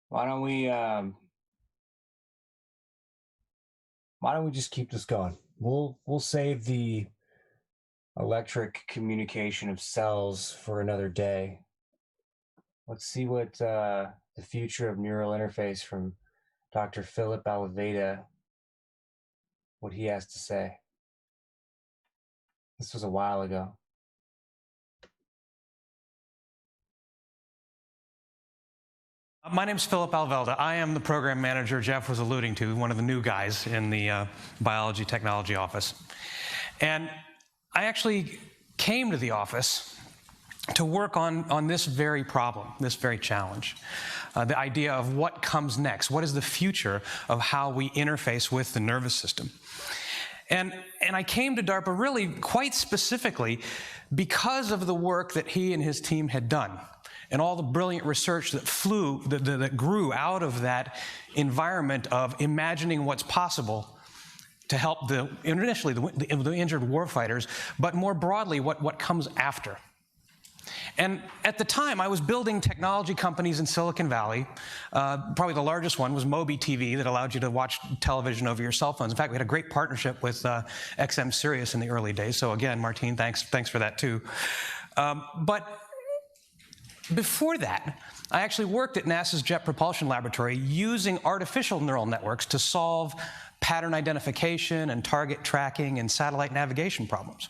Why don't we just keep this going? We'll save the electric communication of cells for another day. Let's see what the future of neural interface from Dr. Philip Alveda, what he has to say. This was a while ago. My name's Philip Alvelda. I am the program manager Jeff was alluding to, one of the new guys in the biology technology office. And I actually came to the office to work on this very problem, this very challenge. The idea of what comes next, what is the future of how we interface with the nervous system. And I came to DARPA really quite specifically because of the work that he and his team had done, and all the brilliant research that grew out of that environment of imagining what's possible to help initially the injured warfighters, but more broadly, what comes after. And at the time, I was building technology companies in Silicon Valley. Probably the largest one was Mobi TV, that allowed you to watch television over your cell phones. In fact, we had a great partnership with XM Sirius in the early days. So again, Martine, thanks for that too. But before that, I actually worked at NASA's Jet Propulsion Laboratory using artificial neural networks to solve pattern identification and target tracking and satellite navigation problems.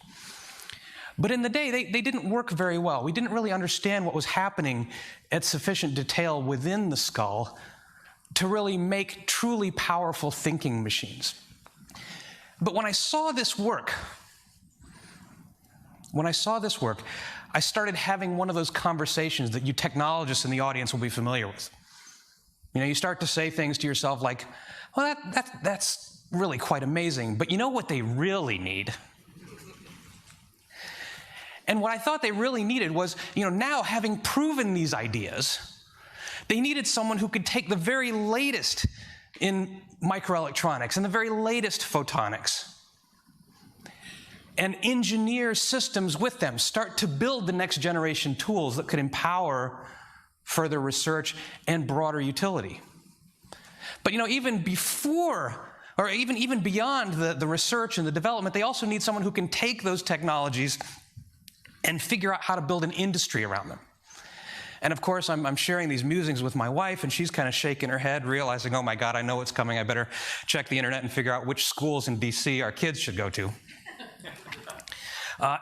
But in the day, they didn't work very well. We didn't really understand what was happening at sufficient detail within the skull to really make truly powerful thinking machines. But when I saw this work, I started having one of those conversations that you technologists in the audience will be familiar with. You know, you start to say things to yourself like, well, that's really quite amazing, but you know what they really need? And what I thought they really needed was, now having proven these ideas, they needed someone who could take the very latest in microelectronics and the very latest photonics and engineer systems with them, start to build the next generation tools that could empower further research and broader utility. But even before, or even beyond the research and the development, they also need someone who can take those technologies and figure out how to build an industry around them. And of course, I'm sharing these musings with my wife, and she's kind of shaking her head, realizing, oh my God, I know what's coming. I better check the internet and figure out which schools in DC our kids should go to.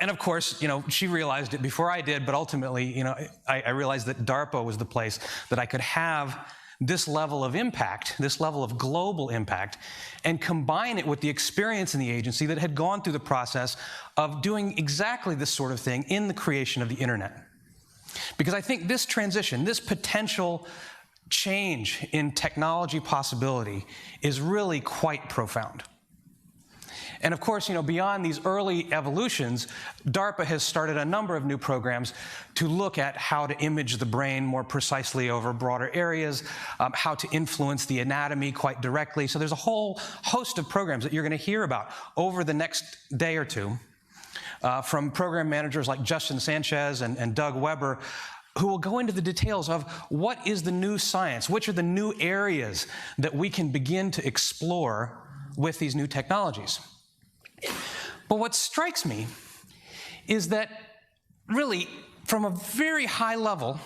And of course, she realized it before I did, but ultimately, I realized that DARPA was the place that I could have this level of impact, this level of global impact, and combine it with the experience in the agency that had gone through the process of doing exactly this sort of thing in the creation of the internet. Because I think this transition, this potential change in technology possibility is really quite profound. And of course, beyond these early evolutions, DARPA has started a number of new programs to look at how to image the brain more precisely over broader areas, how to influence the anatomy quite directly. So there's a whole host of programs that you're going to hear about over the next day or two from program managers like Justin Sanchez and Doug Weber, who will go into the details of what is the new science, which are the new areas that we can begin to explore with these new technologies. But what strikes me is that really, from a very high level,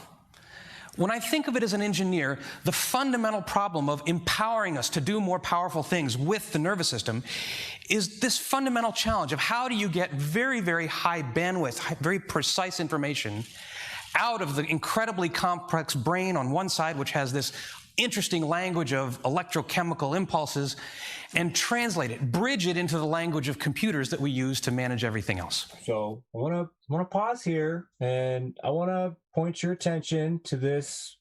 when I think of it as an engineer, the fundamental problem of empowering us to do more powerful things with the nervous system is this fundamental challenge of how do you get very, very high bandwidth, very precise information out of the incredibly complex brain on one side, which has this interesting language of electrochemical impulses, and translate it, bridge it into the language of computers that we use to manage everything else. So I want to pause here, and I want to point your attention to this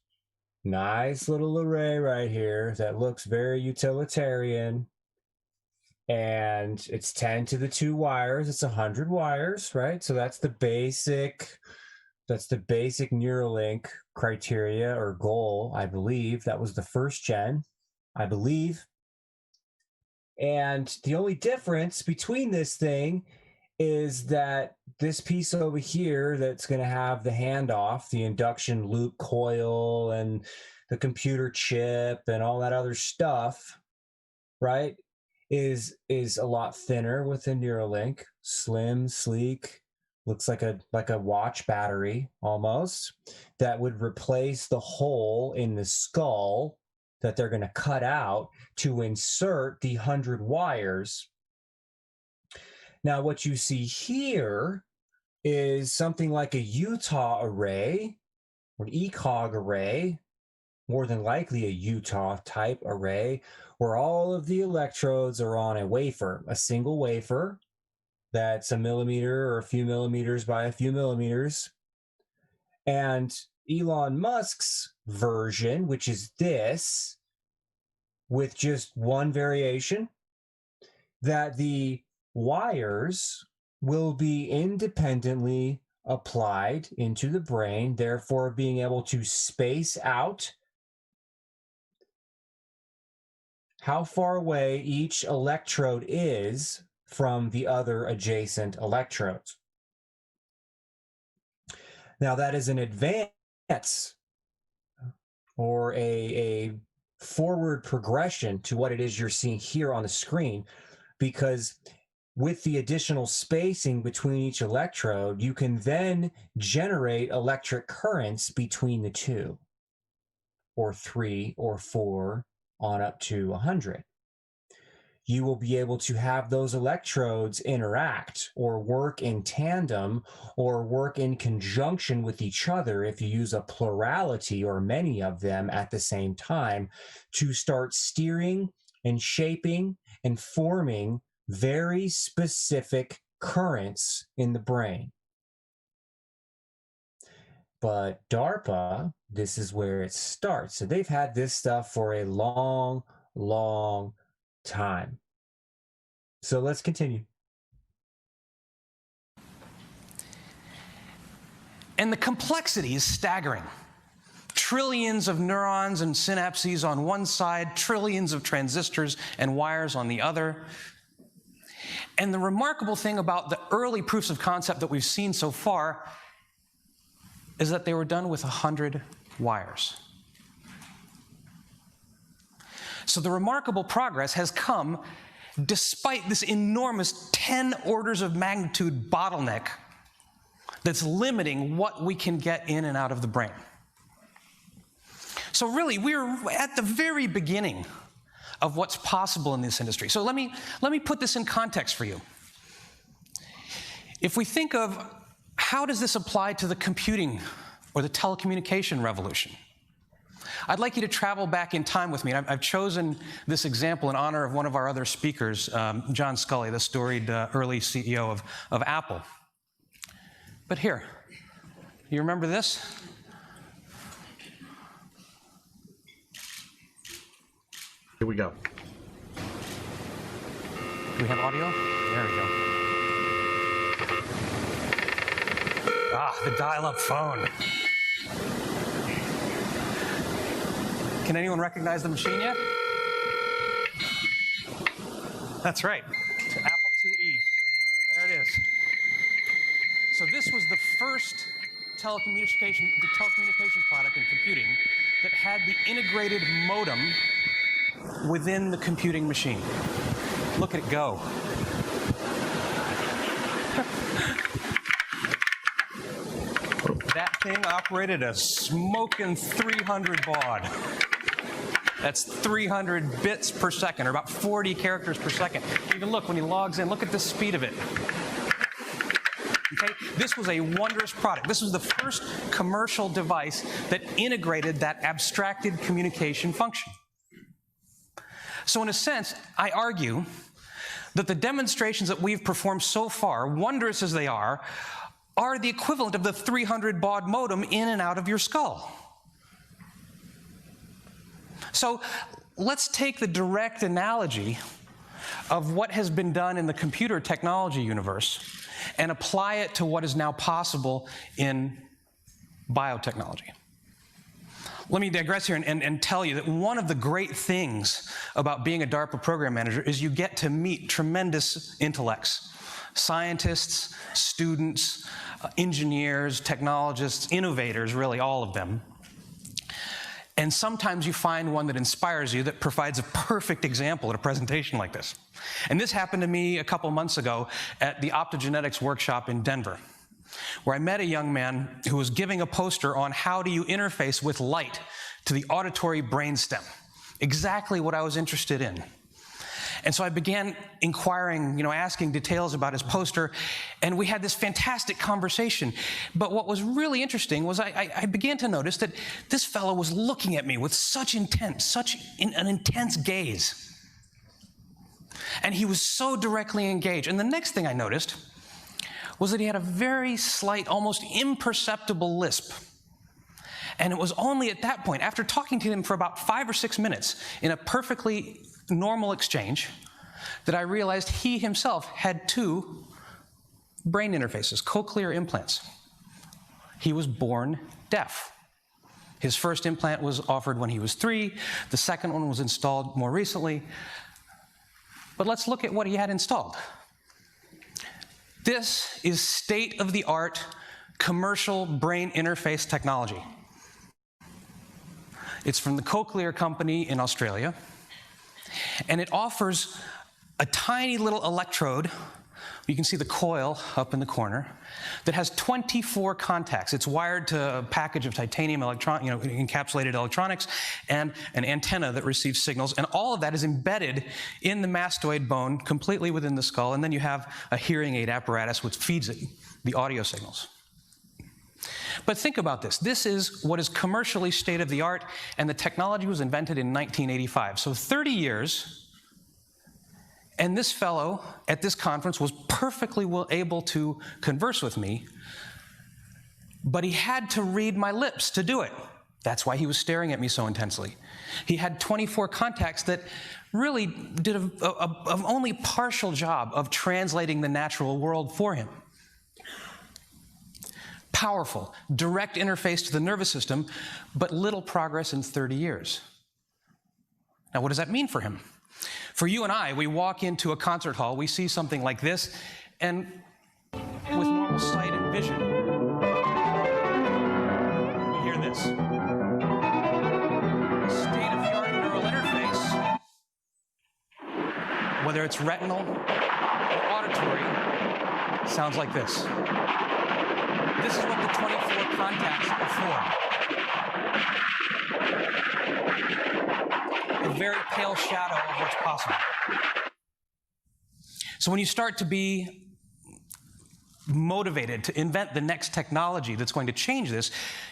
nice little array right here that looks very utilitarian. And it's 10 to the 2 wires. It's 100 wires, right? So that's the basic Neuralink criteria or goal, I believe. That was the first gen, I believe. And the only difference between this thing is that this piece over here that's going to have the handoff, the induction loop coil and the computer chip and all that other stuff, right, is a lot thinner with the Neuralink, slim, sleek, looks like a watch battery almost, that would replace the hole in the skull that they're going to cut out to insert the 100 wires. Now, what you see here is something like a Utah array, or an ECOG array, more than likely a Utah type array, where all of the electrodes are on a wafer, a single wafer that's a millimeter or a few millimeters by a few millimeters. And Elon Musk's version, which is this, with just one variation, that the wires will be independently applied into the brain, therefore being able to space out how far away each electrode is from the other adjacent electrodes. Now, that is an advance or a forward progression to what it is you're seeing here on the screen, because with the additional spacing between each electrode, you can then generate electric currents between the 2 or 3 or 4 on up to 100. You will be able to have those electrodes interact or work in tandem or work in conjunction with each other if you use a plurality or many of them at the same time to start steering and shaping and forming very specific currents in the brain. But DARPA, this is where it starts. So they've had this stuff for a long, long time. So let's continue. And the complexity is staggering. Trillions of neurons and synapses on one side, trillions of transistors and wires on the other. And the remarkable thing about the early proofs of concept that we've seen so far is that they were done with 100 wires. So the remarkable progress has come despite this enormous 10 orders of magnitude bottleneck that's limiting what we can get in and out of the brain. So really, we're at the very beginning of what's possible in this industry. So let me put this in context for you. If we think of how does this apply to the computing or the telecommunication revolution, I'd like you to travel back in time with me. I've chosen this example in honor of one of our other speakers, John Sculley, the storied early CEO of Apple. But here, you remember this? Here we go. Do we have audio? There we go. Ah, the dial-up phone. Can anyone recognize the machine yet? That's right. It's an Apple IIe. There it is. So this was the first telecommunication product in computing that had the integrated modem within the computing machine. Look at it go. That thing operated a smoking 300 baud. That's 300 bits per second, or about 40 characters per second. You can look when he logs in, look at the speed of it. Okay? This was a wondrous product. This was the first commercial device that integrated that abstracted communication function. So in a sense, I argue that the demonstrations that we've performed so far, wondrous as they are the equivalent of the 300 baud modem in and out of your skull. So let's take the direct analogy of what has been done in the computer technology universe and apply it to what is now possible in biotechnology. Let me digress here and tell you that one of the great things about being a DARPA program manager is you get to meet tremendous intellects, scientists, students, engineers, technologists, innovators, really all of them. And sometimes you find one that inspires you, that provides a perfect example at a presentation like this. And this happened to me a couple months ago at the optogenetics workshop in Denver, where I met a young man who was giving a poster on how do you interface with light to the auditory brainstem, exactly what I was interested in. And so I began inquiring, asking details about his poster, and we had this fantastic conversation. But what was really interesting was I began to notice that this fellow was looking at me with such intent, an intense gaze. And he was so directly engaged. And the next thing I noticed was that he had a very slight, almost imperceptible lisp. And it was only at that point, after talking to him for about 5 or 6 minutes in a perfectly normal exchange, that I realized he himself had 2 brain interfaces, cochlear implants. He was born deaf. His first implant was offered when he was 3. The second one was installed more recently. But let's look at what he had installed. This is state-of-the-art commercial brain interface technology. It's from the Cochlear Company in Australia, and it offers a tiny little electrode. You can see the coil up in the corner that has 24 contacts. It's wired to a package of titanium encapsulated electronics and an antenna that receives signals, and all of that is embedded in the mastoid bone, completely within the skull, and then you have a hearing aid apparatus which feeds it the audio signals. But think about this. This is what is commercially state-of-the-art, and the technology was invented in 1985. So 30 years, and this fellow at this conference was perfectly able to converse with me, but he had to read my lips to do it. That's why he was staring at me so intensely. He had 24 contacts that really did a only partial job of translating the natural world for him. Powerful, direct interface to the nervous system, but little progress in 30 years. Now, what does that mean for him? For you and I, we walk into a concert hall, we see something like this, and with normal sight and vision, we hear this. State-of-the-art neural interface, whether it's retinal or auditory, sounds like this. This is what the 24 contacts are for. A very pale shadow of what's possible. So when you start to be motivated to invent the next technology that's going to change this,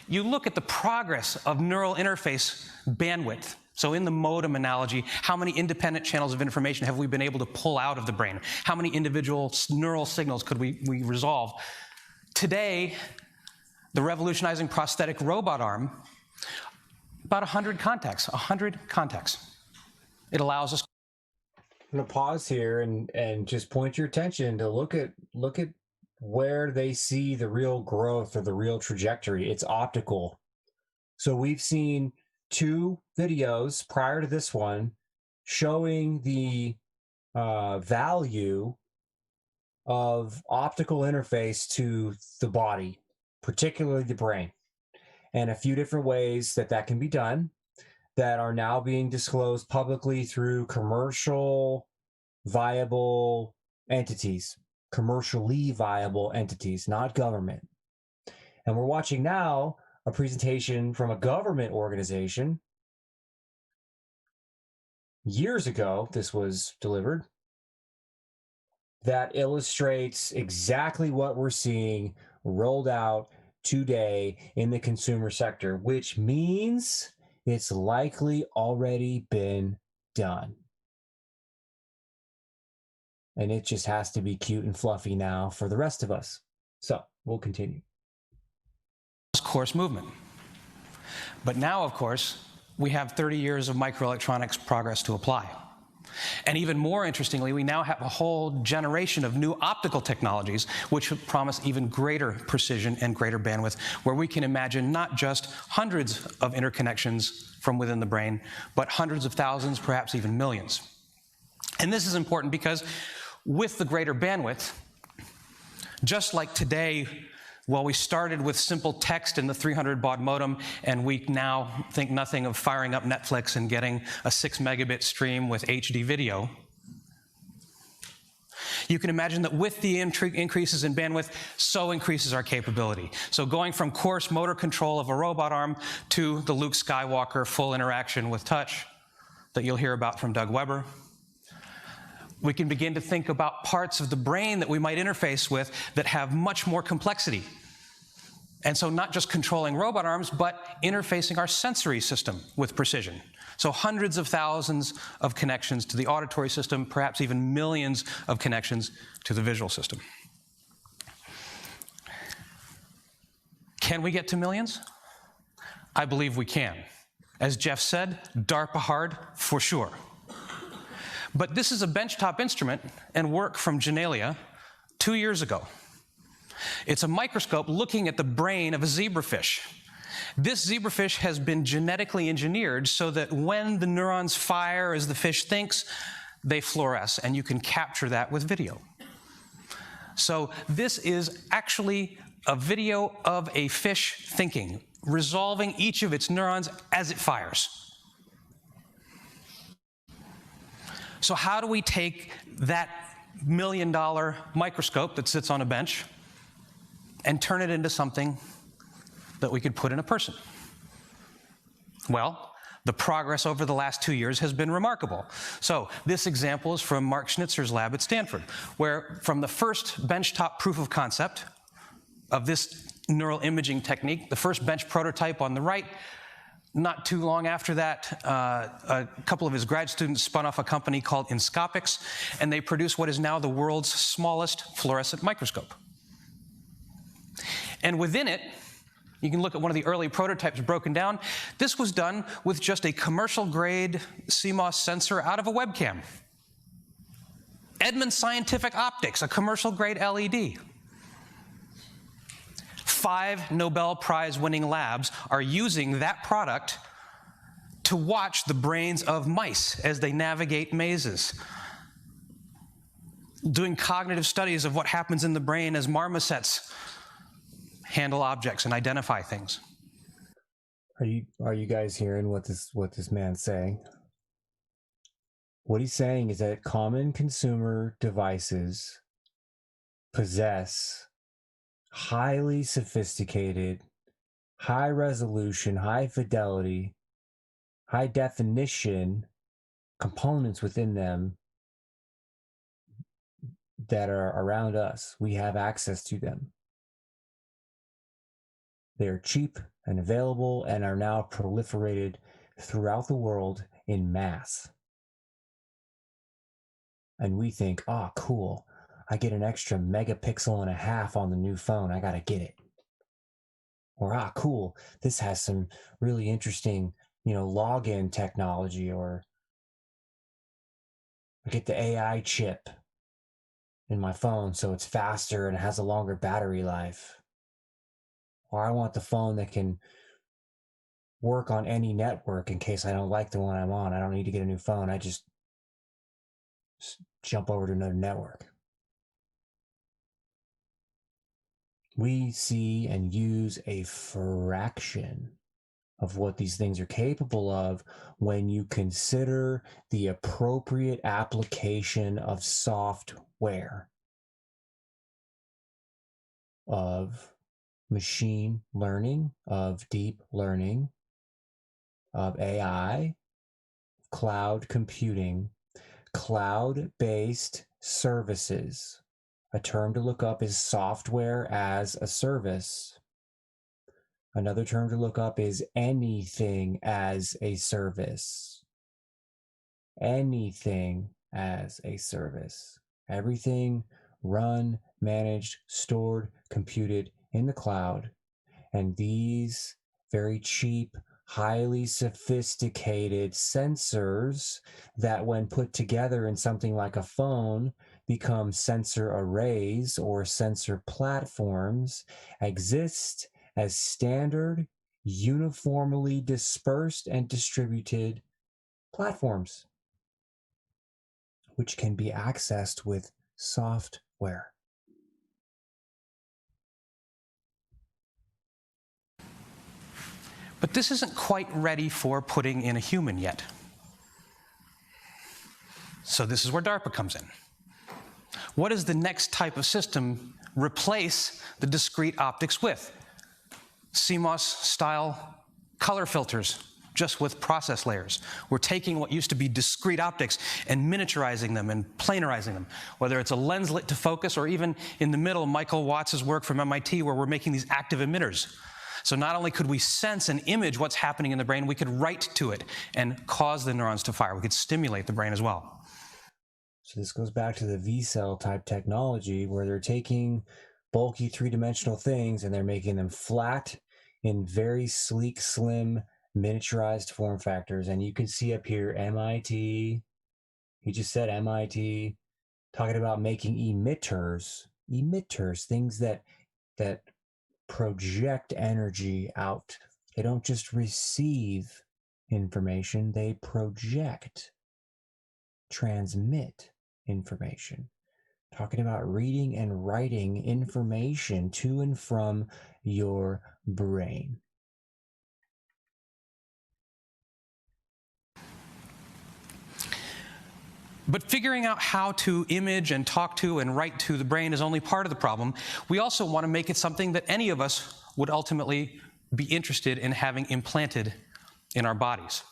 you look at the progress of neural interface bandwidth. So in the modem analogy, how many independent channels of information have we been able to pull out of the brain? How many individual neural signals could we resolve? Today, the revolutionizing prosthetic robot arm, about 100 contacts, 100 contacts. It allows us I'm gonna pause here and just point your attention to look at where they see the real growth or the real trajectory. It's optical. So we've seen 2 videos prior to this one showing the value of optical interface to the body, particularly the brain, and a few different ways that can be done that are now being disclosed publicly through commercially viable entities, not government. And we're watching now a presentation from a government organization. Years ago, this was delivered, that illustrates exactly what we're seeing rolled out today in the consumer sector, which means it's likely already been done. And it just has to be cute and fluffy now for the rest of us. So we'll continue. Coarse movement. But now, of course, we have 30 years of microelectronics progress to apply. And even more interestingly, we now have a whole generation of new optical technologies which promise even greater precision and greater bandwidth, where we can imagine not just hundreds of interconnections from within the brain, but hundreds of thousands, perhaps even millions. And this is important because with the greater bandwidth, just like today, well, we started with simple text in the 300 baud modem, and we now think nothing of firing up Netflix and getting a 6 megabit stream with HD video. You can imagine that with the increases in bandwidth, so increases our capability. So going from coarse motor control of a robot arm to the Luke Skywalker full interaction with touch that you'll hear about from Doug Weber. We can begin to think about parts of the brain that we might interface with that have much more complexity. And so not just controlling robot arms, but interfacing our sensory system with precision. So hundreds of thousands of connections to the auditory system, perhaps even millions of connections to the visual system. Can we get to millions? I believe we can. As Jeff said, DARPA hard for sure. But this is a benchtop instrument and work from Genelia 2 years ago. It's a microscope looking at the brain of a zebrafish. This zebrafish has been genetically engineered so that when the neurons fire as the fish thinks, they fluoresce, and you can capture that with video. So this is actually a video of a fish thinking, resolving each of its neurons as it fires. So how do we take that $1 million microscope that sits on a bench and turn it into something that we could put in a person? Well, the progress over the last 2 years has been remarkable. So this example is from Mark Schnitzer's lab at Stanford, where from the first benchtop proof of concept of this neural imaging technique, the first bench prototype on the right, not too long after that, a couple of his grad students spun off a company called Inscopix, and they produced what is now the world's smallest fluorescent microscope. And within it, you can look at one of the early prototypes broken down. This was done with just a commercial-grade CMOS sensor out of a webcam. Edmund Scientific Optics, a commercial-grade LED. 5 Nobel Prize-winning labs are using that product to watch the brains of mice as they navigate mazes, doing cognitive studies of what happens in the brain as marmosets handle objects and identify things. Are you guys hearing what this man's saying? What he's saying is that common consumer devices possess highly sophisticated, high resolution, high fidelity, high definition components within them that are around us. We have access to them. They're cheap and available and are now proliferated throughout the world in mass. And we think, oh, cool. I get an extra megapixel and a half on the new phone. I got to get it. Or, ah, cool. This has some really interesting, login technology, or I get the AI chip in my phone so it's faster and it has a longer battery life. Or I want the phone that can work on any network in case I don't like the one I'm on. I don't need to get a new phone. I just jump over to another network. We see and use a fraction of what these things are capable of when you consider the appropriate application of software, of machine learning, of deep learning, of AI, cloud computing, cloud-based services. A term to look up is software as a service. Another term to look up is anything as a service. Anything as a service. Everything run, managed, stored, computed in the cloud. And these very cheap, highly sophisticated sensors that when put together in something like a phone become sensor arrays or sensor platforms exist as standard, uniformly dispersed and distributed platforms, which can be accessed with software. But this isn't quite ready for putting in a human yet. So this is where DARPA comes in. What does the next type of system replace the discrete optics with? CMOS-style color filters, just with process layers. We're taking what used to be discrete optics and miniaturizing them and planarizing them, whether it's a lenslet to focus or even in the middle, Michael Watts' work from MIT, where we're making these active emitters. So not only could we sense and image what's happening in the brain, we could write to it and cause the neurons to fire. We could stimulate the brain as well. So this goes back to the V-cell type technology where they're taking bulky three-dimensional things and they're making them flat in very sleek, slim, miniaturized form factors. And you can see up here MIT, he just said MIT, talking about making emitters, things that project energy out. They don't just receive information, they project, transmit information. Talking about reading and writing information to and from your brain. But figuring out how to image and talk to and write to the brain is only part of the problem. We also want to make it something that any of us would ultimately be interested in having implanted in our bodies.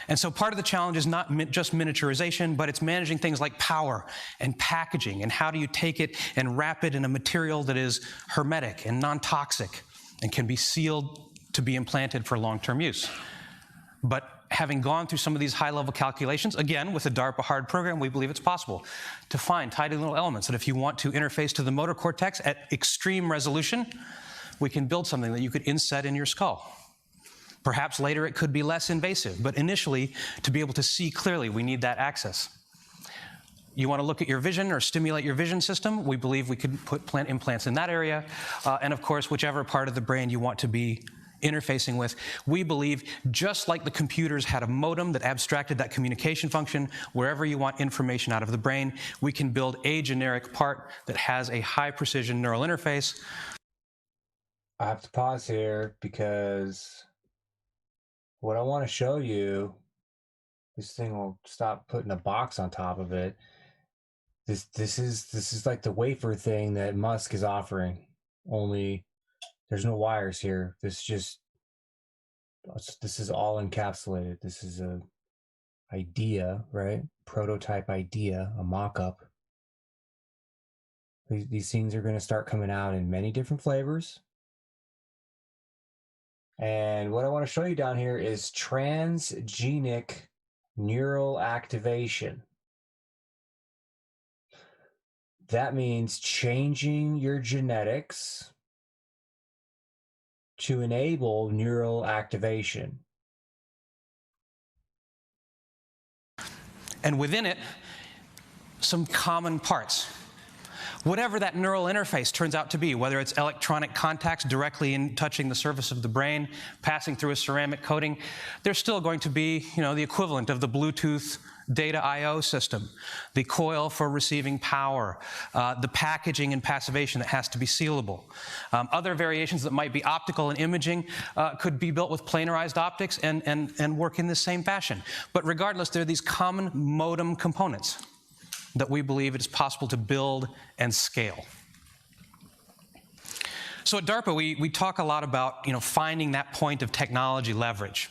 And so part of the challenge is not just miniaturization, but it's managing things like power and packaging, and how do you take it and wrap it in a material that is hermetic and non-toxic and can be sealed to be implanted for long-term use. But having gone through some of these high-level calculations, again, with the DARPA HARD program, we believe it's possible to find tiny little elements that if you want to interface to the motor cortex at extreme resolution, we can build something that you could inset in your skull. Perhaps later it could be less invasive, but initially, to be able to see clearly, we need that access. You want to look at your vision or stimulate your vision system, we believe we could put implants in that area. And of course, whichever part of the brain you want to be interfacing with, we believe, just like the computers had a modem that abstracted that communication function, wherever you want information out of the brain, we can build a generic part that has a high precision neural interface. I have to pause here because what I want to show you, this thing will stop putting a box on top of it. This is like the wafer thing that Musk is offering, only there's no wires here. This is all encapsulated. This is a idea, right? Prototype idea, a mock-up. These things are going to start coming out in many different flavors. And what I want to show you down here is transgenic neural activation. That means changing your genetics to enable neural activation. And within it, some common parts. Whatever that neural interface turns out to be, whether it's electronic contacts directly in touching the surface of the brain, passing through a ceramic coating, there's still going to be, the equivalent of the Bluetooth data I/O system, the coil for receiving power, the packaging and passivation that has to be sealable. Other variations that might be optical and imaging could be built with planarized optics and work in the same fashion. But regardless, there are these common modem components that we believe it is possible to build and scale. So at DARPA, we talk a lot about finding that point of technology leverage,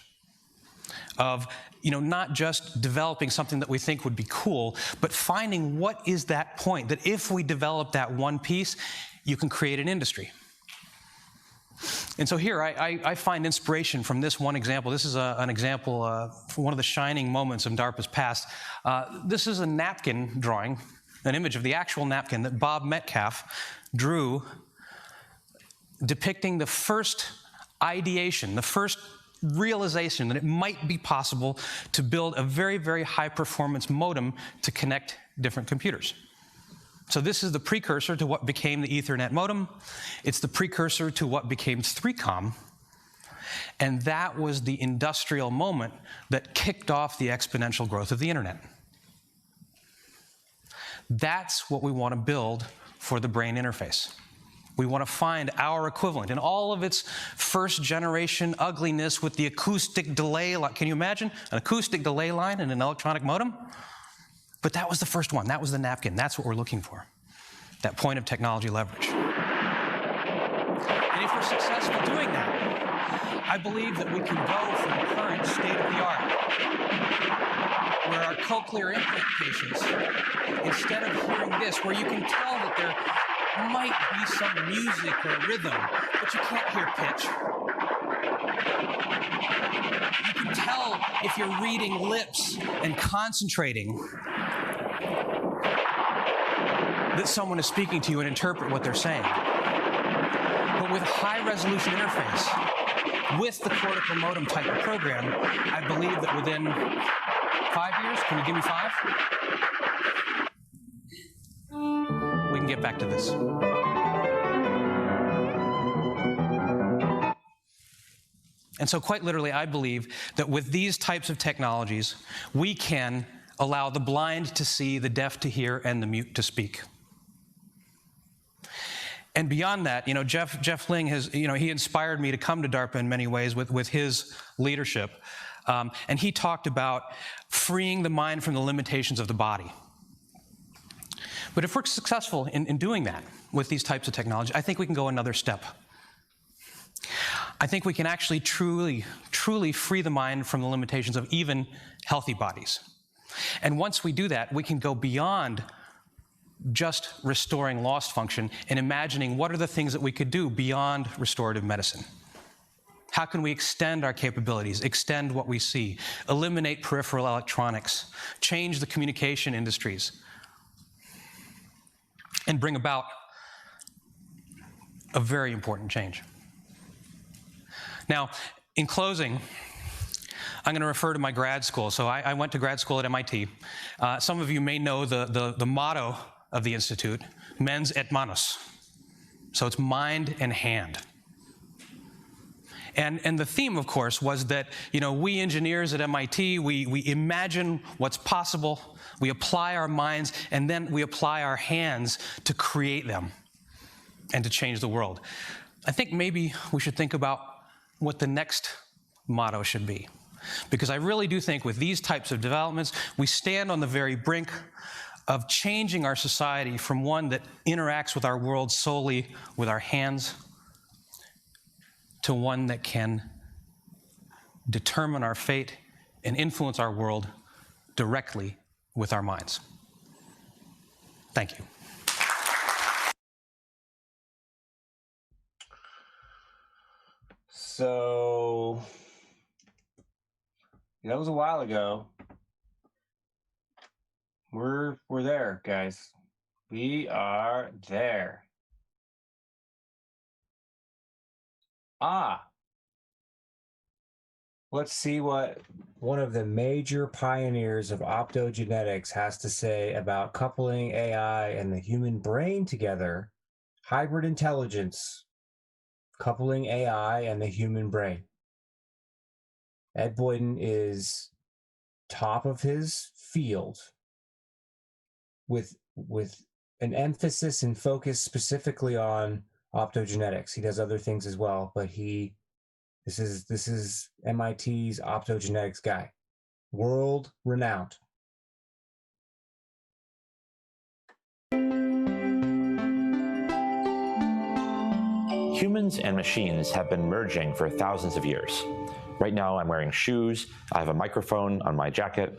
of not just developing something that we think would be cool, but finding what is that point that if we develop that one piece, you can create an industry. And so here, I find inspiration from this one example. This is an example from one of the shining moments of DARPA's past. This is a napkin drawing, an image of the actual napkin that Bob Metcalfe drew, depicting the first ideation, the first realization that it might be possible to build a very, very high-performance modem to connect different computers. So this is the precursor to what became the Ethernet modem. It's the precursor to what became 3Com. And that was the industrial moment that kicked off the exponential growth of the internet. That's what we want to build for the brain interface. We want to find our equivalent in all of its first generation ugliness with the acoustic delay. Can you imagine an acoustic delay line in an electronic modem? But that was the first one. That was the napkin. That's what we're looking for, that point of technology leverage. And if we're successful doing that, I believe that we can go from the current state of the art, where our cochlear implant patients, instead of hearing this, where you can tell that there might be some music or rhythm, but you can't hear pitch. You can tell if you're reading lips and concentrating that someone is speaking to you and interpret what they're saying. But with a high-resolution interface, with the cortical modem type of program, I believe that within 5 years, can you give me 5? We can get back to this. And so quite literally, I believe that with these types of technologies, we can allow the blind to see, the deaf to hear, and the mute to speak. And beyond that, Jeff Ling has, he inspired me to come to DARPA in many ways with his leadership. And he talked about freeing the mind from the limitations of the body. But if we're successful in doing that with these types of technology, I think we can go another step. I think we can actually truly free the mind from the limitations of even healthy bodies. And once we do that, we can go beyond just restoring lost function and imagining what are the things that we could do beyond restorative medicine. How can we extend our capabilities, extend what we see, eliminate peripheral electronics, change the communication industries, and bring about a very important change. Now, in closing, I'm going to refer to my grad school. So I went to grad school at MIT. Some of you may know the motto of the Institute, mens et manus. So it's mind and hand. And the theme, of course, was that, we engineers at MIT, we imagine what's possible, we apply our minds, and then we apply our hands to create them and to change the world. I think maybe we should think about what the next motto should be. Because I really do think with these types of developments, we stand on the very brink of changing our society from one that interacts with our world solely with our hands to one that can determine our fate and influence our world directly with our minds. Thank you. So that was a while ago. We're there, guys. We are there. Let's see what one of the major pioneers of optogenetics has to say about coupling AI and the human brain together. Hybrid intelligence, coupling AI and the human brain. Ed Boyden is top of his field with an emphasis and focus specifically on optogenetics. He does other things as well, but this is MIT's optogenetics guy, world renowned. Humans and machines have been merging for thousands of years. Right now I'm wearing shoes, I have a microphone on my jacket.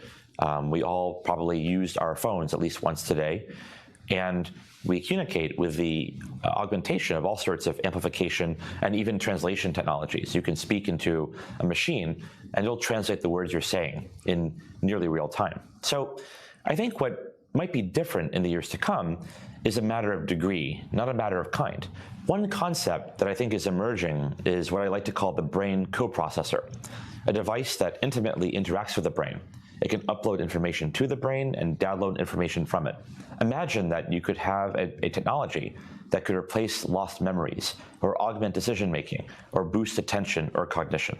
We all probably used our phones at least once today. And we communicate with the augmentation of all sorts of amplification and even translation technologies. You can speak into a machine and it'll translate the words you're saying in nearly real time. So I think what might be different in the years to come is a matter of degree, not a matter of kind. One concept that I think is emerging is what I like to call the brain coprocessor, a device that intimately interacts with the brain. It can upload information to the brain and download information from it. Imagine that you could have a technology that could replace lost memories, or augment decision-making, or boost attention or cognition.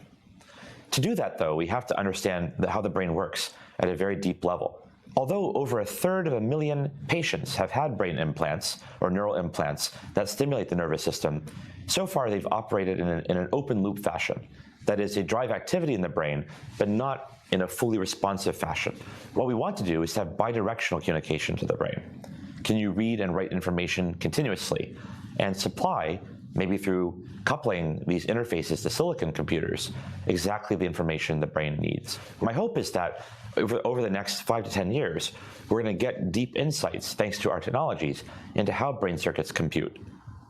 To do that, though, we have to understand how the brain works at a very deep level. Although over 1/3 patients have had brain implants or neural implants that stimulate the nervous system, so far they've operated in an open loop fashion. That is, they drive activity in the brain, but not in a fully responsive fashion. What we want to do is to have bidirectional communication to the brain. Can you read and write information continuously and supply, maybe through coupling these interfaces to silicon computers, exactly the information the brain needs? My hope is that over the next 5 to 10 years, we're going to get deep insights, thanks to our technologies, into how brain circuits compute.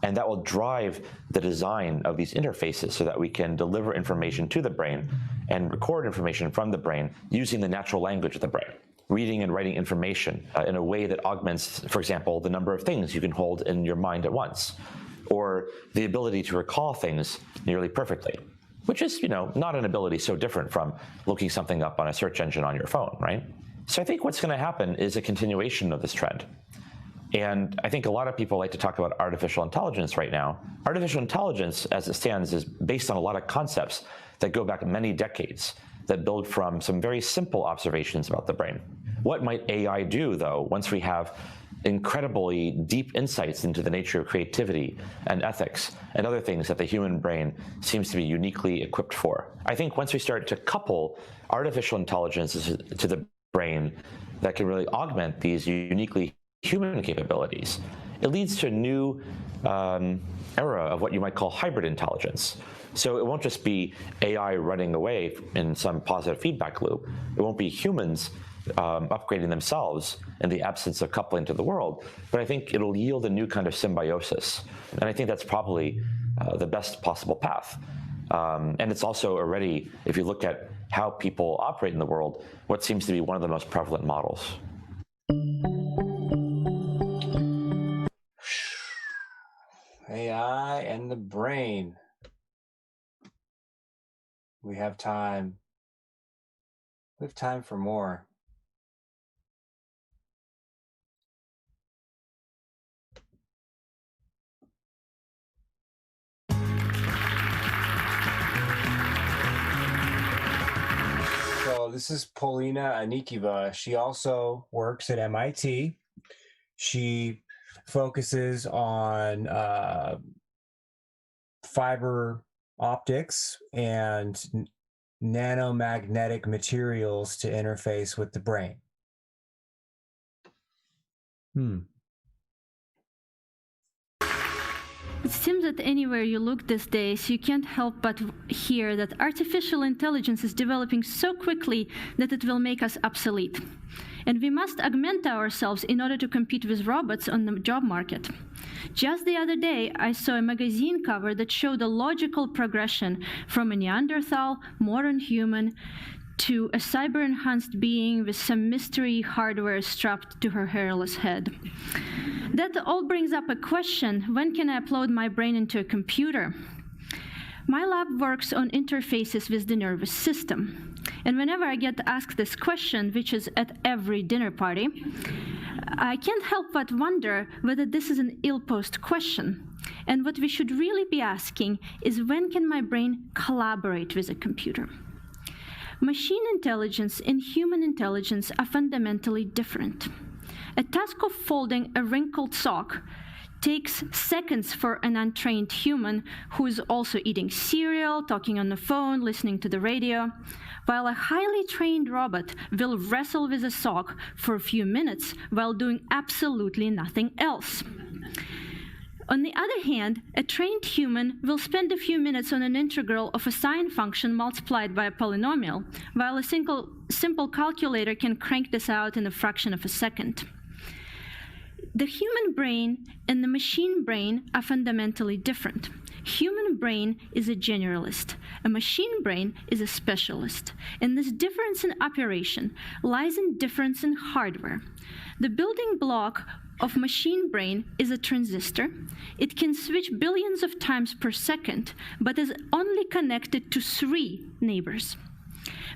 And that will drive the design of these interfaces so that we can deliver information to the brain and record information from the brain using the natural language of the brain, reading and writing information in a way that augments, for example, the number of things you can hold in your mind at once, or the ability to recall things nearly perfectly, which is, not an ability so different from looking something up on a search engine on your phone, right? So I think what's going to happen is a continuation of this trend. And I think a lot of people like to talk about artificial intelligence right now. Artificial intelligence, as it stands, is based on a lot of concepts that go back many decades, that build from some very simple observations about the brain. What might AI do, though, once we have incredibly deep insights into the nature of creativity and ethics and other things that the human brain seems to be uniquely equipped for? I think once we start to couple artificial intelligence to the brain that can really augment these uniquely human capabilities, it leads to a new era of what you might call hybrid intelligence. So it won't just be AI running away in some positive feedback loop. It won't be humans upgrading themselves in the absence of coupling to the world, but I think it'll yield a new kind of symbiosis. And I think that's probably the best possible path. And it's also already, if you look at how people operate in the world, what seems to be one of the most prevalent models. AI and the brain. We have time. We have time for more. So this is Polina Anikieva. She also works at MIT. She focuses on fiber optics and nanomagnetic materials to interface with the brain. It seems that anywhere you look these days, you can't help but hear that artificial intelligence is developing so quickly that it will make us obsolete. And we must augment ourselves in order to compete with robots on the job market. Just the other day, I saw a magazine cover that showed a logical progression from a Neanderthal, modern human, to a cyber-enhanced being with some mystery hardware strapped to her hairless head. That all brings up a question: when can I upload my brain into a computer? My lab works on interfaces with the nervous system. And whenever I get asked this question, which is at every dinner party, I can't help but wonder whether this is an ill-posed question. And what we should really be asking is, when can my brain collaborate with a computer? Machine intelligence and human intelligence are fundamentally different. A task of folding a wrinkled sock takes seconds for an untrained human who is also eating cereal, talking on the phone, listening to the radio, while a highly trained robot will wrestle with a sock for a few minutes while doing absolutely nothing else. On the other hand, a trained human will spend a few minutes on an integral of a sine function multiplied by a polynomial, while a simple calculator can crank this out in a fraction of a second. The human brain and the machine brain are fundamentally different. Human brain is a generalist. A machine brain is a specialist. And this difference in operation lies in difference in hardware. The building block of machine brain is a transistor. It can switch billions of times per second, but is only connected to 3 neighbors.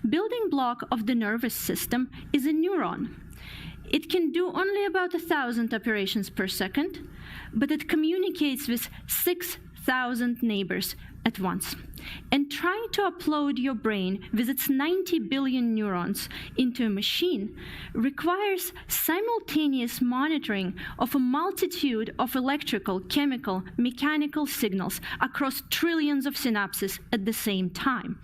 Building block of the nervous system is a neuron. It can do only about 1,000 operations per second, but it communicates with 6,000 neighbors at once. And trying to upload your brain with its 90 billion neurons into a machine requires simultaneous monitoring of a multitude of electrical, chemical, mechanical signals across trillions of synapses at the same time.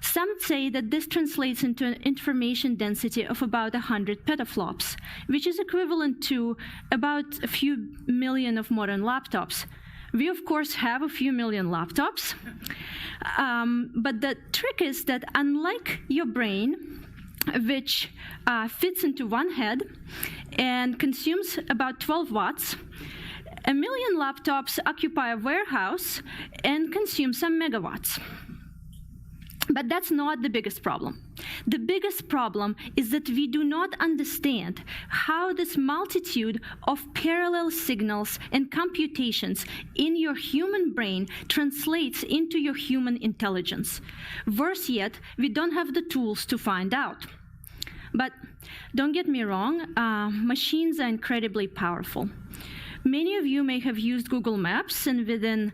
Some say that this translates into an information density of about 100 petaflops, which is equivalent to about a few million of modern laptops. We, of course, have a few million laptops, but the trick is that unlike your brain, which fits into one head and consumes about 12 watts, 1 million laptops occupy a warehouse and consume some megawatts. But that's not the biggest problem. The biggest problem is that we do not understand how this multitude of parallel signals and computations in your human brain translates into your human intelligence. Worse yet, we don't have the tools to find out. But don't get me wrong, machines are incredibly powerful. Many of you may have used Google Maps, and within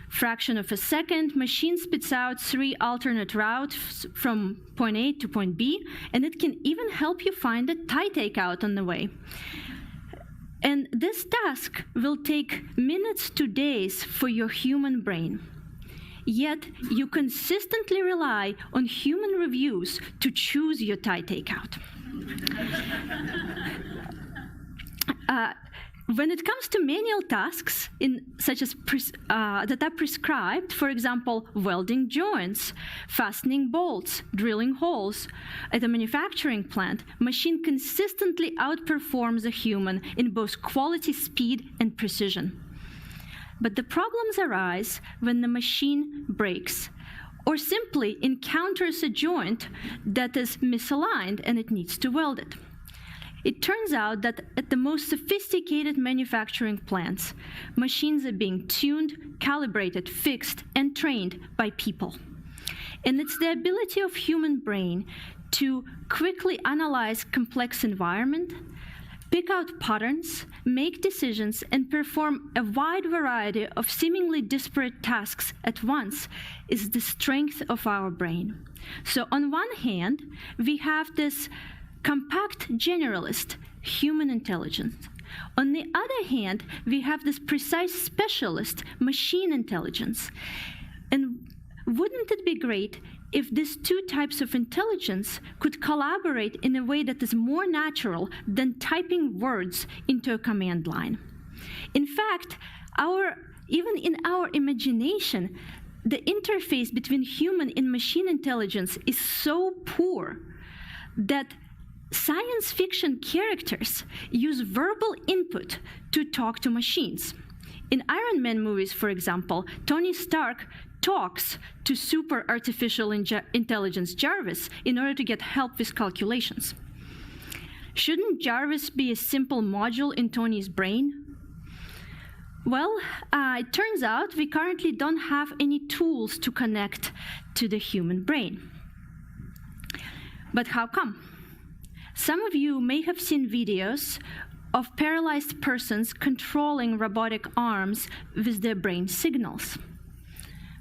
fraction of a second, machine spits out 3 alternate routes from point A to point B, and it can even help you find a tie takeout on the way. And this task will take minutes to days for your human brain. Yet, you consistently rely on human reviews to choose your tie takeout. When it comes to manual tasks, such as that are prescribed, for example, welding joints, fastening bolts, drilling holes, at a manufacturing plant, machine consistently outperforms a human in both quality, speed, and precision. But the problems arise when the machine breaks or simply encounters a joint that is misaligned and it needs to weld it. It turns out that at the most sophisticated manufacturing plants, machines are being tuned, calibrated, fixed, and trained by people. And it's the ability of human brain to quickly analyze complex environment, pick out patterns, make decisions, and perform a wide variety of seemingly disparate tasks at once is the strength of our brain. So on one hand, we have this compact generalist, human intelligence. On the other hand, we have this precise specialist, machine intelligence. And wouldn't it be great if these 2 types of intelligence could collaborate in a way that is more natural than typing words into a command line? In fact, even in our imagination, the interface between human and machine intelligence is so poor that science fiction characters use verbal input to talk to machines. In Iron Man movies, for example, Tony Stark talks to super artificial intelligence Jarvis in order to get help with calculations. Shouldn't Jarvis be a simple module in Tony's brain? Well, it turns out we currently don't have any tools to connect to the human brain. But how come? Some of you may have seen videos of paralyzed persons controlling robotic arms with their brain signals.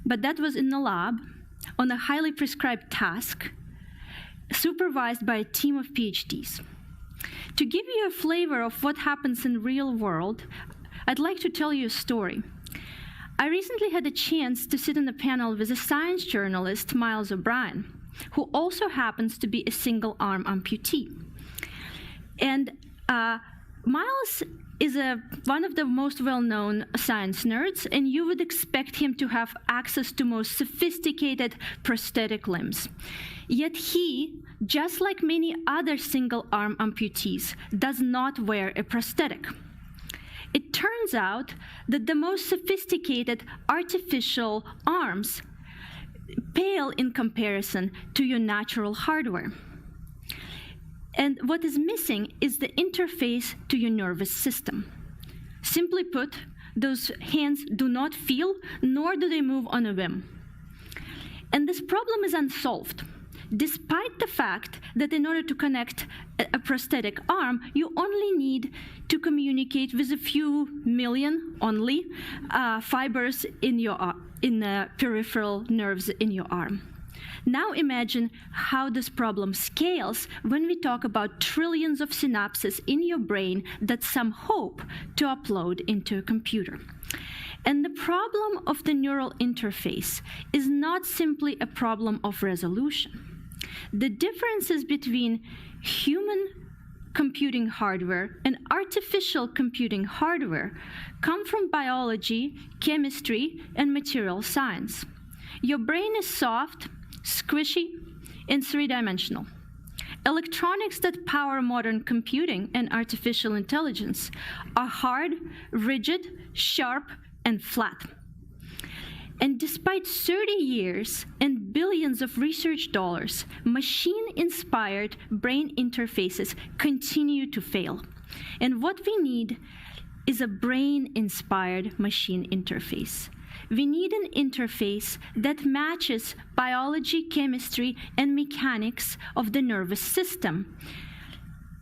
But that was in the lab on a highly prescribed task, supervised by a team of PhDs. To give you a flavor of what happens in real world, I'd like to tell you a story. I recently had a chance to sit in a panel with a science journalist, Miles O'Brien, who also happens to be a single-arm amputee. And Miles is one of the most well-known science nerds, and you would expect him to have access to most sophisticated prosthetic limbs. Yet he, just like many other single-arm amputees, does not wear a prosthetic. It turns out that the most sophisticated artificial arms pale in comparison to your natural hardware. And what is missing is the interface to your nervous system. Simply put, those hands do not feel, nor do they move on a whim. And this problem is unsolved, despite the fact that in order to connect a prosthetic arm, you only need to communicate with a few million only fibers in the peripheral nerves in your arm. Now imagine how this problem scales when we talk about trillions of synapses in your brain that some hope to upload into a computer. And the problem of the neural interface is not simply a problem of resolution. The differences between human computing hardware and artificial computing hardware come from biology, chemistry, and material science. Your brain is soft, squishy, and three-dimensional. Electronics that power modern computing and artificial intelligence are hard, rigid, sharp, and flat. And despite 30 years and billions of research dollars, machine-inspired brain interfaces continue to fail. And what we need is a brain-inspired machine interface. We need an interface that matches biology, chemistry, and mechanics of the nervous system,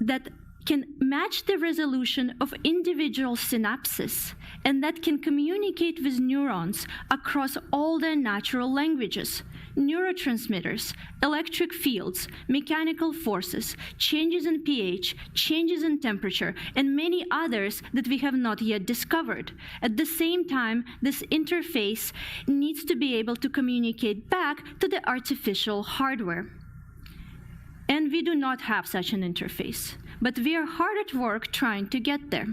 that can match the resolution of individual synapses, and that can communicate with neurons across all their natural languages, neurotransmitters, electric fields, mechanical forces, changes in pH, changes in temperature, and many others that we have not yet discovered. At the same time, this interface needs to be able to communicate back to the artificial hardware. And we do not have such an interface, but we are hard at work trying to get there.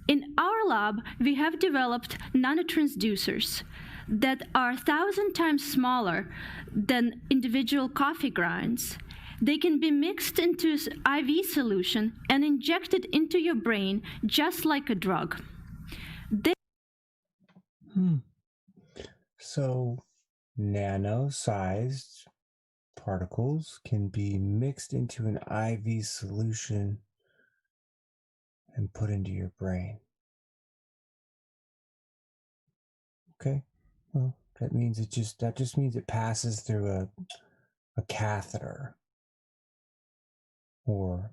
In our lab, we have developed nanotransducers that are 1,000 times smaller than individual coffee grinds. They can be mixed into IV solution and injected into your brain just like a drug. So, nano-sized particles can be mixed into an IV solution and put into your brain. Okay, well, that just means it passes through a catheter, or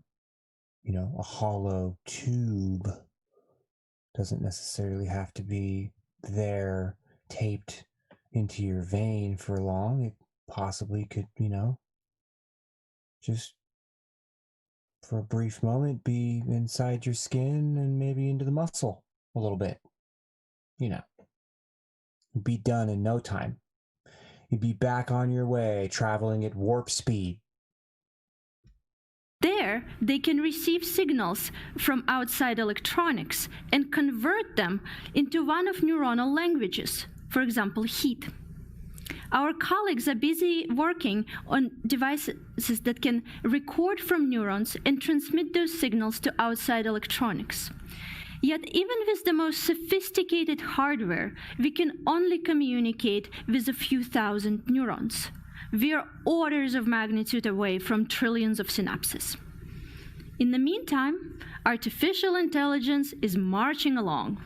a hollow tube. Doesn't necessarily have to be there taped into your vein for long. It possibly could, just for a brief moment be inside your skin and maybe into the muscle a little bit. Be done in no time. You'd be back on your way, traveling at warp speed. There, they can receive signals from outside electronics and convert them into one of neuronal languages, for example, heat. Our colleagues are busy working on devices that can record from neurons and transmit those signals to outside electronics. Yet even with the most sophisticated hardware, we can only communicate with a few thousand neurons. We are orders of magnitude away from trillions of synapses. In the meantime, artificial intelligence is marching along.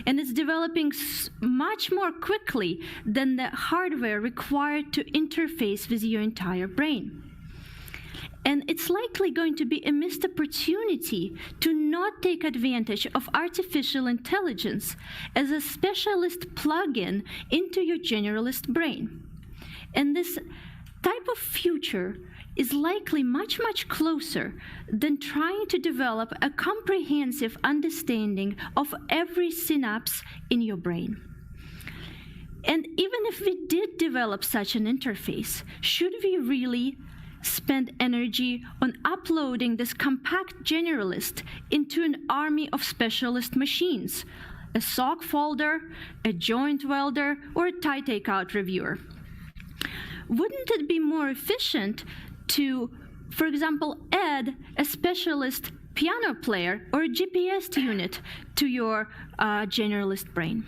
And it's developing much more quickly than the hardware required to interface with your entire brain. And it's likely going to be a missed opportunity to not take advantage of artificial intelligence as a specialist plug-in into your generalist brain. And this type of future is likely much, much closer than trying to develop a comprehensive understanding of every synapse in your brain. And even if we did develop such an interface, should we really spend energy on uploading this compact generalist into an army of specialist machines, a sock folder, a joint welder, or a tie takeout reviewer? Wouldn't it be more efficient to, for example, add a specialist piano player or a GPS unit to your generalist brain?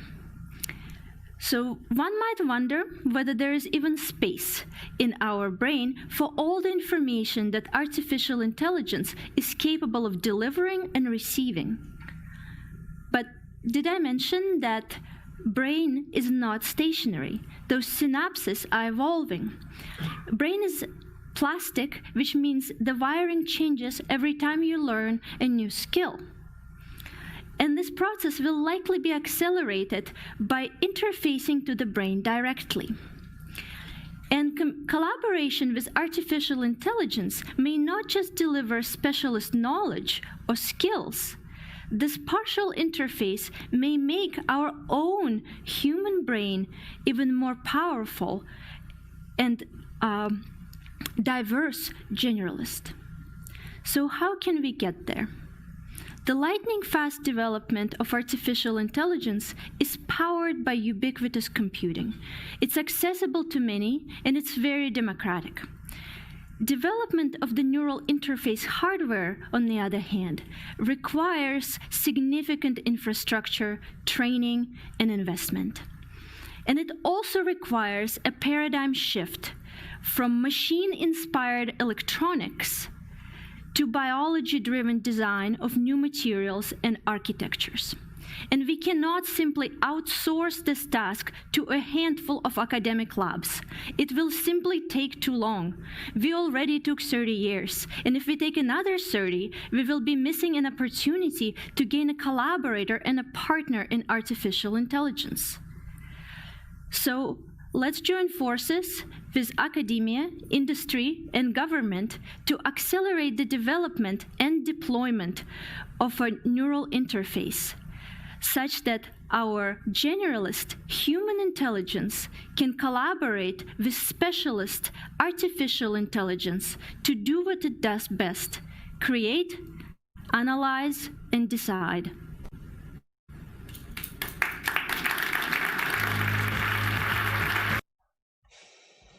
So one might wonder whether there is even space in our brain for all the information that artificial intelligence is capable of delivering and receiving. But did I mention that brain is not stationary? Those synapses are evolving. Brain is plastic, which means the wiring changes every time you learn a new skill. And this process will likely be accelerated by interfacing to the brain directly. And collaboration with artificial intelligence may not just deliver specialist knowledge or skills. This partial interface may make our own human brain even more powerful and diverse generalist. So how can we get there? The lightning-fast development of artificial intelligence is powered by ubiquitous computing. It's accessible to many, and it's very democratic. Development of the neural interface hardware, on the other hand, requires significant infrastructure, training, and investment. And it also requires a paradigm shift from machine-inspired electronics to biology-driven design of new materials and architectures. And we cannot simply outsource this task to a handful of academic labs. It will simply take too long. We already took 30 years, and if we take another 30, we will be missing an opportunity to gain a collaborator and a partner in artificial intelligence. So let's join forces with academia, industry, and government to accelerate the development and deployment of a neural interface such that our generalist human intelligence can collaborate with specialist artificial intelligence to do what it does best: create, analyze, and decide.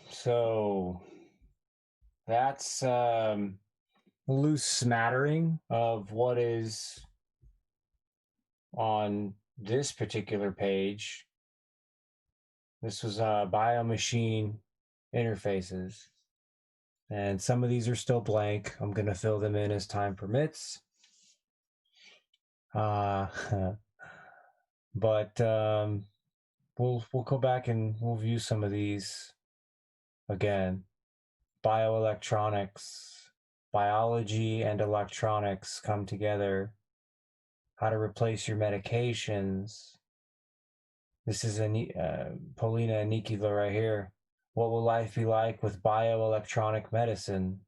So that's a loose smattering of what is on this particular page. This was bio-machine interfaces. And some of these are still blank. I'm going to fill them in as time permits. But we'll go back and we'll view some of these again. Bioelectronics, biology and electronics come together. How to replace your medications. This is Polina Anikila right here. What will life be like with bioelectronic medicine?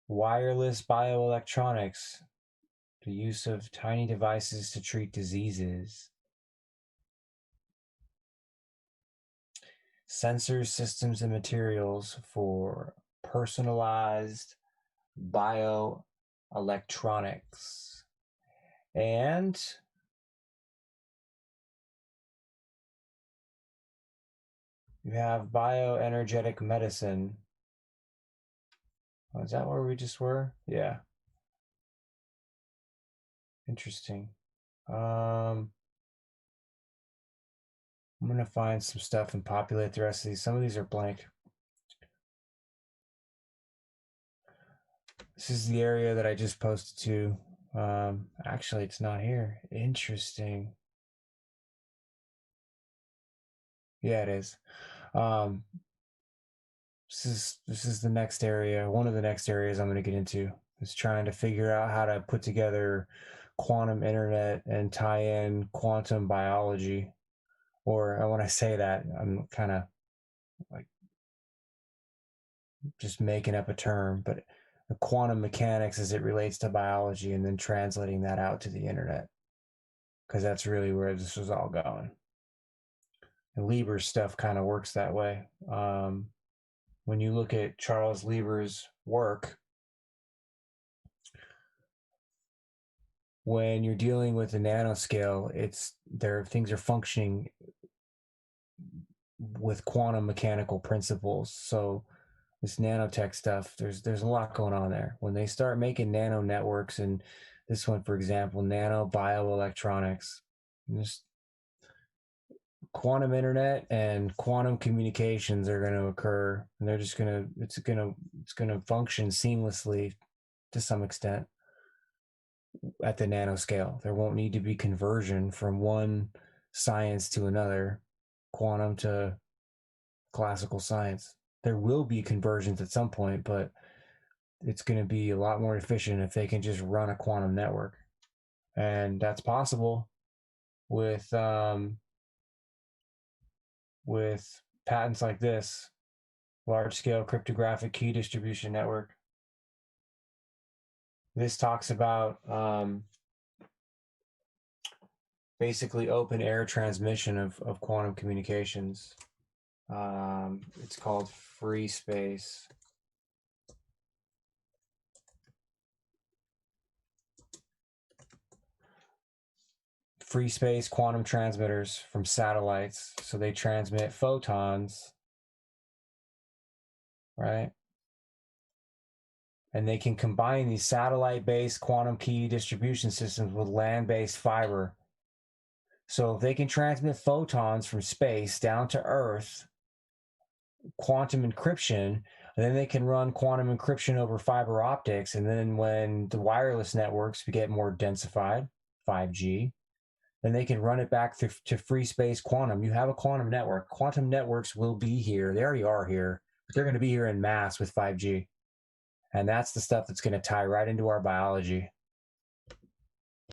Wireless bioelectronics, the use of tiny devices to treat diseases. Sensors, systems, and materials for personalized bioelectronics. And you have bioenergetic medicine. Oh, is that where we just were? Yeah. Interesting. I'm going to find some stuff and populate the rest of these. Some of these are blank. This is the area that I just posted to. Actually, it's not here. Interesting. Yeah, it is. This is the next area. One of the next areas I'm going to get into is trying to figure out how to put together quantum internet and tie in quantum biology. Or when I say that, I'm kind of like just making up a term, but the quantum mechanics as it relates to biology, and then translating that out to the internet, because that's really where this was all going. And Lieber's stuff kind of works that way. When you look at Charles Lieber's work, when you're dealing with the nanoscale, things are functioning with quantum mechanical principles. So this nanotech stuff, there's a lot going on there. When they start making nano networks, and this one, for example, nano bioelectronics, just quantum internet and quantum communications are going to occur, and they're just it's going to function seamlessly to some extent at the nanoscale. There won't need to be conversion from one science to another, quantum to classical science. There will be conversions at some point, but it's going to be a lot more efficient if they can just run a quantum network. And that's possible with patents like this, large-scale cryptographic key distribution network. This talks about basically open air transmission of quantum communications. It's called free space. Free space quantum transmitters from satellites. So they transmit photons, right? And they can combine these satellite-based quantum key distribution systems with land-based fiber. So if they can transmit photons from space down to Earth, quantum encryption, and then they can run quantum encryption over fiber optics. And then when the wireless networks get more densified, 5G, then they can run it back to free space quantum. You have a quantum network. Quantum networks will be here. They already are here, but they're going to be here in mass with 5G. And that's the stuff that's going to tie right into our biology.